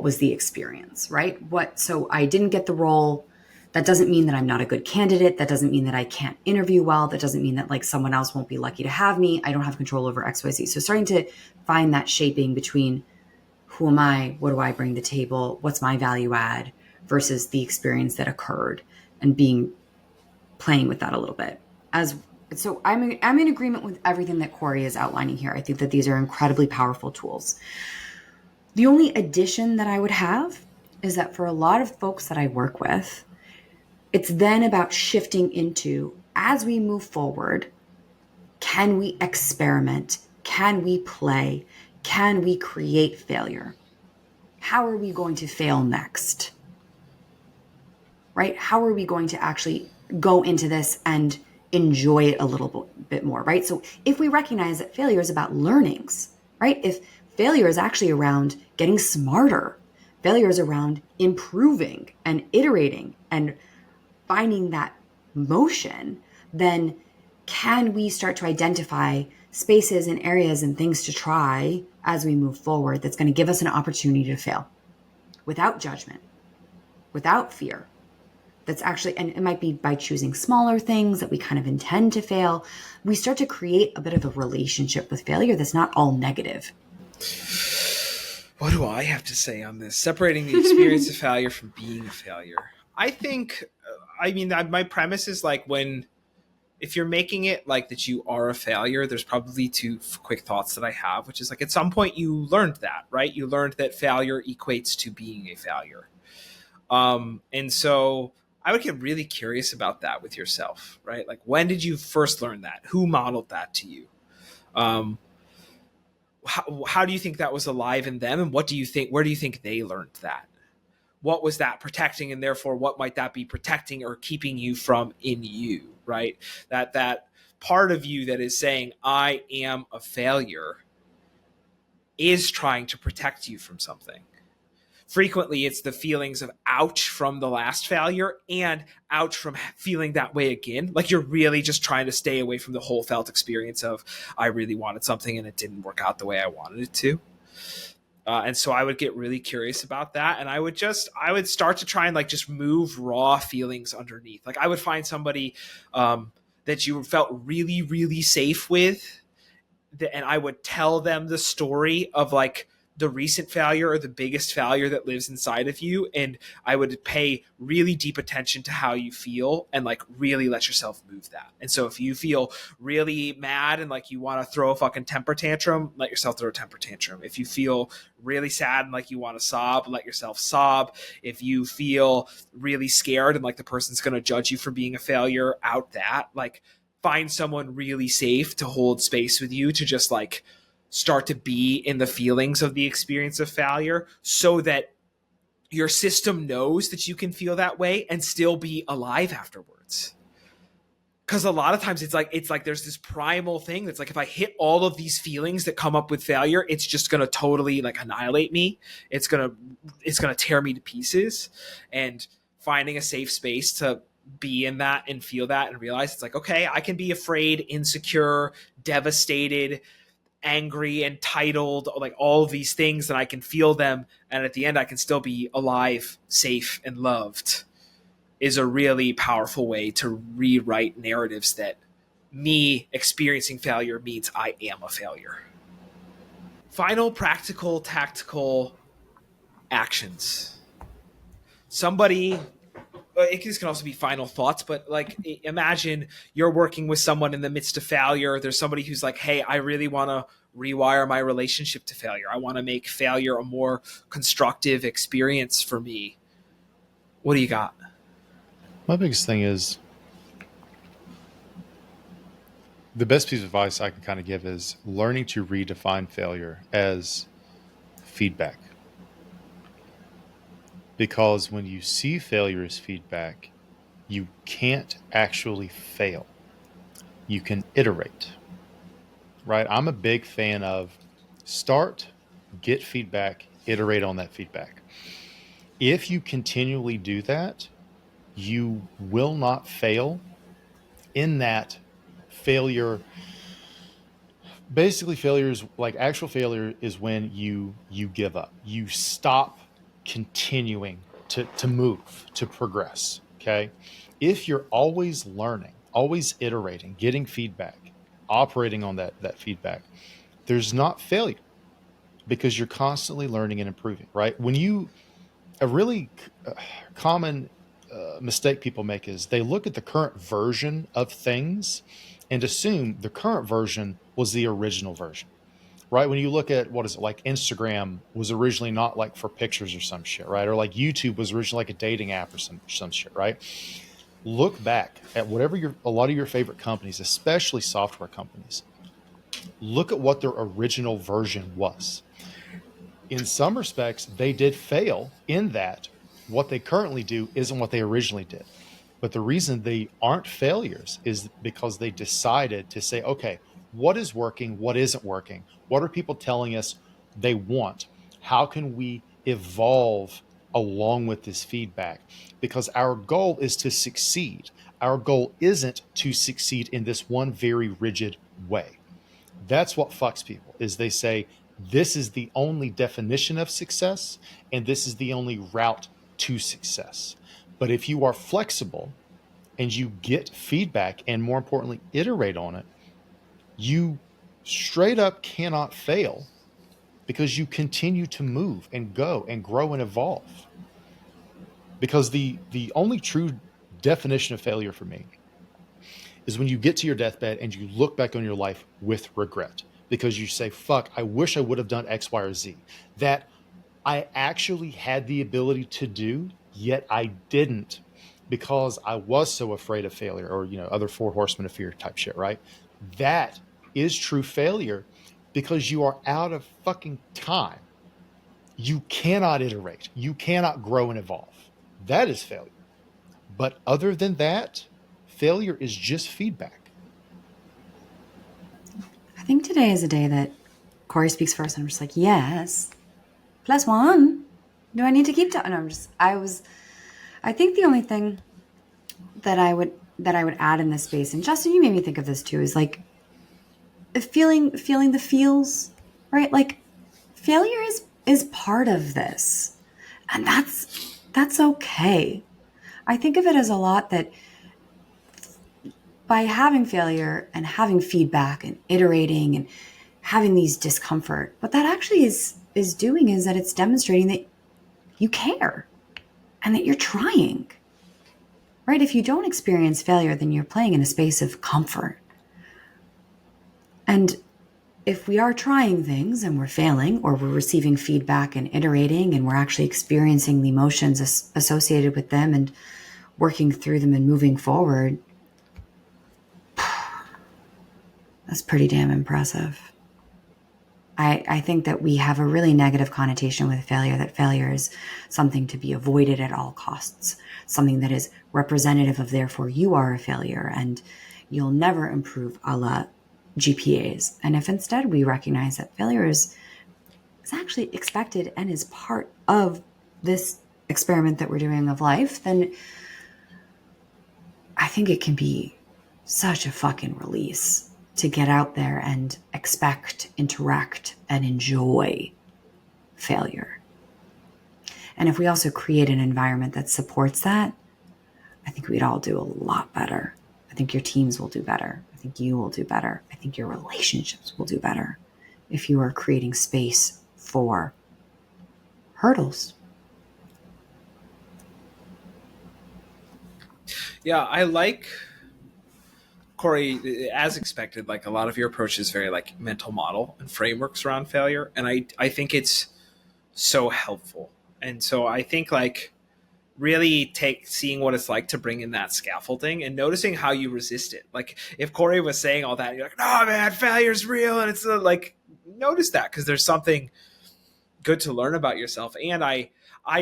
was the experience, right? So I didn't get the role. That doesn't mean that I'm not a good candidate. That doesn't mean that I can't interview well. That doesn't mean that like someone else won't be lucky to have me. I don't have control over XYZ. So starting to find that shaping between who am I? What do I bring to the table? What's my value add versus the experience that occurred, and playing with that a little bit. So I'm in agreement with everything that Corey is outlining here. I think that these are incredibly powerful tools. The only addition that I would have is that for a lot of folks that I work with, it's then about shifting into, as we move forward, can we experiment? Can we play? Can we create failure? How are we going to fail next? Right? How are we going to actually go into this and enjoy it a little bit more, right? So if we recognize that failure is about learnings, right? If failure is actually around getting smarter, failure is around improving and iterating and finding that motion, then can we start to identify spaces and areas and things to try as we move forward that's going to give us an opportunity to fail without judgment, without fear? That's actually, and it might be by choosing smaller things that we kind of intend to fail. We start to create a bit of a relationship with failure that's not all negative. What do I have to say on this? Separating the experience of failure from being a failure. I think, my premise is like if you're making it like that you are a failure, there's probably two quick thoughts that I have, which is like at some point you learned that, right? You learned that failure equates to being a failure. And so I would get really curious about that with yourself, right? Like, when did you first learn that? Who modeled that to you? How do you think that was alive in them? And where do you think they learned that? What was that protecting? And therefore, what might that be protecting or keeping you from in you, right? That part of you that is saying, I am a failure, is trying to protect you from something. Frequently, it's the feelings of ouch from the last failure and ouch from feeling that way again. Like you're really just trying to stay away from the whole felt experience of, I really wanted something and it didn't work out the way I wanted it to. And so I would get really curious about that. And I would start to try and like just move raw feelings underneath. Like I would find somebody that you felt really, really safe with. And I would tell them the story of like the recent failure or the biggest failure that lives inside of you, and I would pay really deep attention to how you feel and like really let yourself move that. And so if you feel really mad and like you want to throw a fucking temper tantrum, let yourself throw a temper tantrum. If you feel really sad and like you want to sob, let yourself sob. If you feel really scared and like the person's going to judge you for being a failure, out that. Like, find someone really safe to hold space with you, to just like start to be in the feelings of the experience of failure, so that your system knows that you can feel that way and still be alive afterwards. Because a lot of times it's like there's this primal thing that's like, if I hit all of these feelings that come up with failure, it's just gonna totally like annihilate me. It's gonna tear me to pieces. And finding a safe space to be in that and feel that and realize it's like, okay, I can be afraid, insecure, devastated, angry, entitled, like all of these things, and I can feel them, and at the end I can still be alive, safe, and loved, is a really powerful way to rewrite narratives that me experiencing failure means I am a failure. Final practical tactical actions. Somebody, this can also be final thoughts, but like, imagine you're working with someone in the midst of failure. There's somebody who's like, hey, I really want to rewire my relationship to failure. I want to make failure a more constructive experience for me. What do you got? My biggest thing is, the best piece of advice I can kind of give is learning to redefine failure as feedback. Because when you see failure as feedback, you can't actually fail. You can iterate, right? I'm a big fan of start, get feedback, iterate on that feedback. If you continually do that, you will not fail. In that, failure, basically failure is like, actual failure is when you give up. You stop continuing to move, to progress. Okay. If you're always learning, always iterating, getting feedback, operating on that feedback, there's not failure, because you're constantly learning and improving, right? A really common mistake people make is they look at the current version of things and assume the current version was the original version, right? When you look at, what is it, like Instagram was originally not like for pictures or some shit, right? Or like YouTube was originally like a dating app or some shit, right? Look back at whatever a lot of your favorite companies, especially software companies, look at what their original version was. In some respects, they did fail in that what they currently do isn't what they originally did. But the reason they aren't failures is because they decided to say, okay, what is working? What isn't working? What are people telling us they want? How can we evolve along with this feedback? Because our goal is to succeed. Our goal isn't to succeed in this one very rigid way. That's what fucks people, is they say, this is the only definition of success, and this is the only route to success. But if you are flexible and you get feedback, and more importantly, iterate on it, you straight up cannot fail, because you continue to move and go and grow and evolve. Because the only true definition of failure for me is when you get to your deathbed and you look back on your life with regret, because you say, fuck, I wish I would have done X, Y, or Z, that I actually had the ability to do, yet I didn't, because I was so afraid of failure, or, other four horsemen of fear type shit, right? That is true failure, because you are out of fucking time. You cannot iterate. You cannot grow and evolve. That is failure. But other than that, failure is just feedback. I think today is a day that Corey speaks first, and I'm just like, yes, +1. Do I need to keep talking? No, I think the only thing that I would add in this space, and Justin, you made me think of this too, is like feeling the feels, right? Like, failure is part of this, and that's okay. I think of it as a lot that by having failure and having feedback and iterating and having these discomfort, what that actually is is doing is that it's demonstrating that you care and that you're trying, right? If you don't experience failure, then you're playing in a space of comfort. And if we are trying things and we're failing, or we're receiving feedback and iterating, and we're actually experiencing the emotions associated with them and working through them and moving forward, that's pretty damn impressive. I think that we have a really negative connotation with failure, that failure is something to be avoided at all costs, something that is representative of, therefore you are a failure and you'll never improve, a la GPAs. And if instead we recognize that failure is actually expected and is part of this experiment that we're doing of life, then I think it can be such a fucking release to get out there and expect, interact, and enjoy failure. And if we also create an environment that supports that, I think we'd all do a lot better. I think your teams will do better. I think you will do better. I think your relationships will do better if you are creating space for hurdles. Yeah, I like, Corey, as expected, like a lot of your approach is very like mental model and frameworks around failure. And I think it's so helpful. And so I think like really seeing what it's like to bring in that scaffolding and noticing how you resist it. Like if Corey was saying all that, you're like, no, man, failure's real. And it's like, notice that, because there's something good to learn about yourself. And I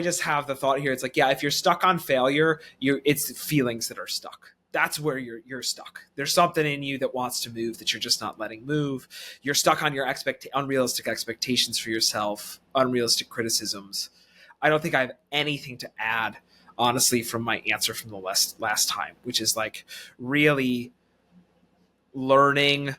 just have the thought here. It's like, yeah, if you're stuck on failure, it's feelings that are stuck. That's where you're stuck. There's something in you that wants to move that you're just not letting move. You're stuck on your unrealistic expectations for yourself, unrealistic criticisms. I don't think I have anything to add, honestly, from my answer from the last time, which is like really learning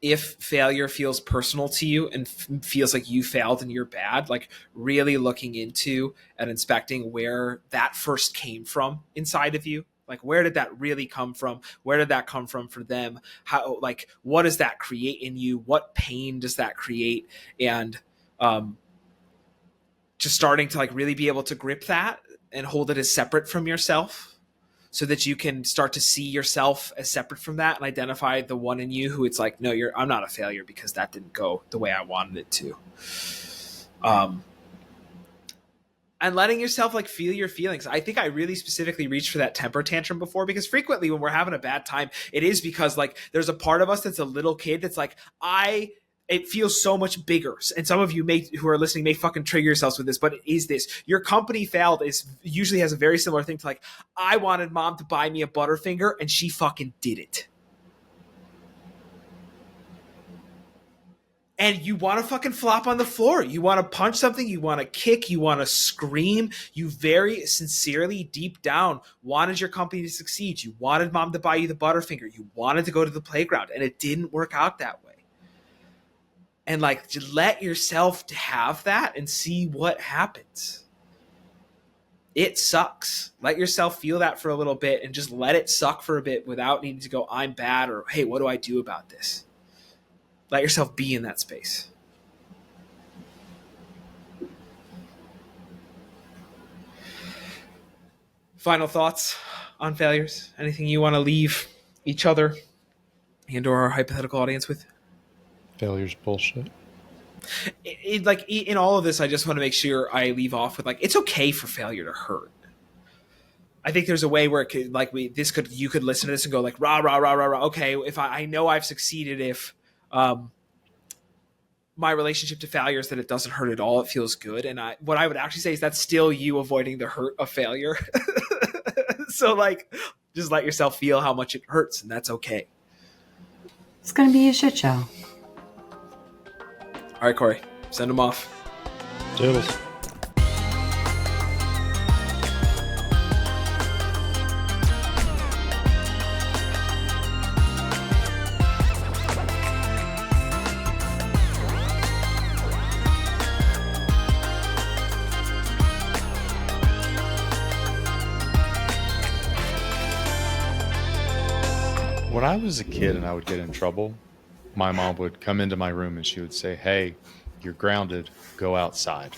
if failure feels personal to you and feels like you failed and you're bad, like really looking into and inspecting where that first came from inside of you. Like, where did that really come from? Where did that come from for them? How, like, what does that create in you? What pain does that create? And just starting to like really be able to grip that and hold it as separate from yourself, so that you can start to see yourself as separate from that and identify the one in you who it's like, no, I'm not a failure because that didn't go the way I wanted it to. And letting yourself like feel your feelings. I think I really specifically reached for that temper tantrum before, because frequently when we're having a bad time, it is because like there's a part of us that's a little kid that's like, it feels so much bigger. And some of you who are listening may fucking trigger yourselves with this, but it is this. Your company failed usually has a very similar thing to like, I wanted mom to buy me a Butterfinger and she fucking did it. And you want to fucking flop on the floor. You want to punch something. You want to kick. You want to scream. You very sincerely, deep down, wanted your company to succeed. You wanted mom to buy you the Butterfinger. You wanted to go to the playground, and it didn't work out that way. And like, just let yourself have that and see what happens. It sucks. Let yourself feel that for a little bit and just let it suck for a bit without needing to go, I'm bad, or hey, what do I do about this? Let yourself be in that space. Final thoughts on failures? Anything you want to leave each other and or our hypothetical audience with? Failure's bullshit. Like in all of this, I just want to make sure I leave off with like, it's okay for failure to hurt. I think there's a way where it could, like, you could listen to this and go like, rah, rah, rah, rah, rah. Okay, if I know I've succeeded, if my relationship to failure is that it doesn't hurt at all, it feels good. And what I would actually say is that's still you avoiding the hurt of failure. So like, just let yourself feel how much it hurts, and that's okay. It's going to be a shit show. All right, Corey, send them off. Toodles. When I was a kid and I would get in trouble, my mom would come into my room and she would say, hey, you're grounded, go outside.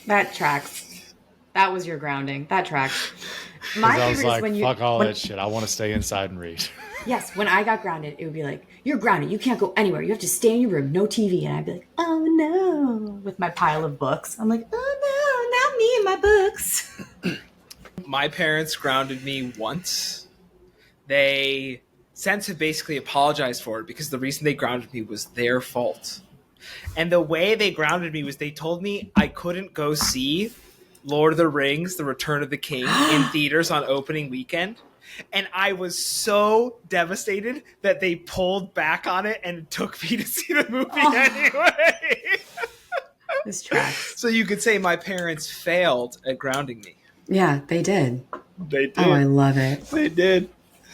That tracks. That was your grounding. That tracks. Because I was like, fuck all that shit. I want to stay inside and read. Yes, when I got grounded, it would be like, you're grounded. You can't go anywhere. You have to stay in your room. No TV. And I'd be like, oh no, with my pile of books. I'm like, oh no, not me and my books. My parents grounded me once. They since have basically apologized for it because the reason they grounded me was their fault. And the way they grounded me was they told me I couldn't go see Lord of the Rings, The Return of the King in theaters on opening weekend. And I was so devastated that they pulled back on it and took me to see the movie anyway. This tracks. So you could say my parents failed at grounding me. Yeah, they did. They did. Oh, I love it. They did.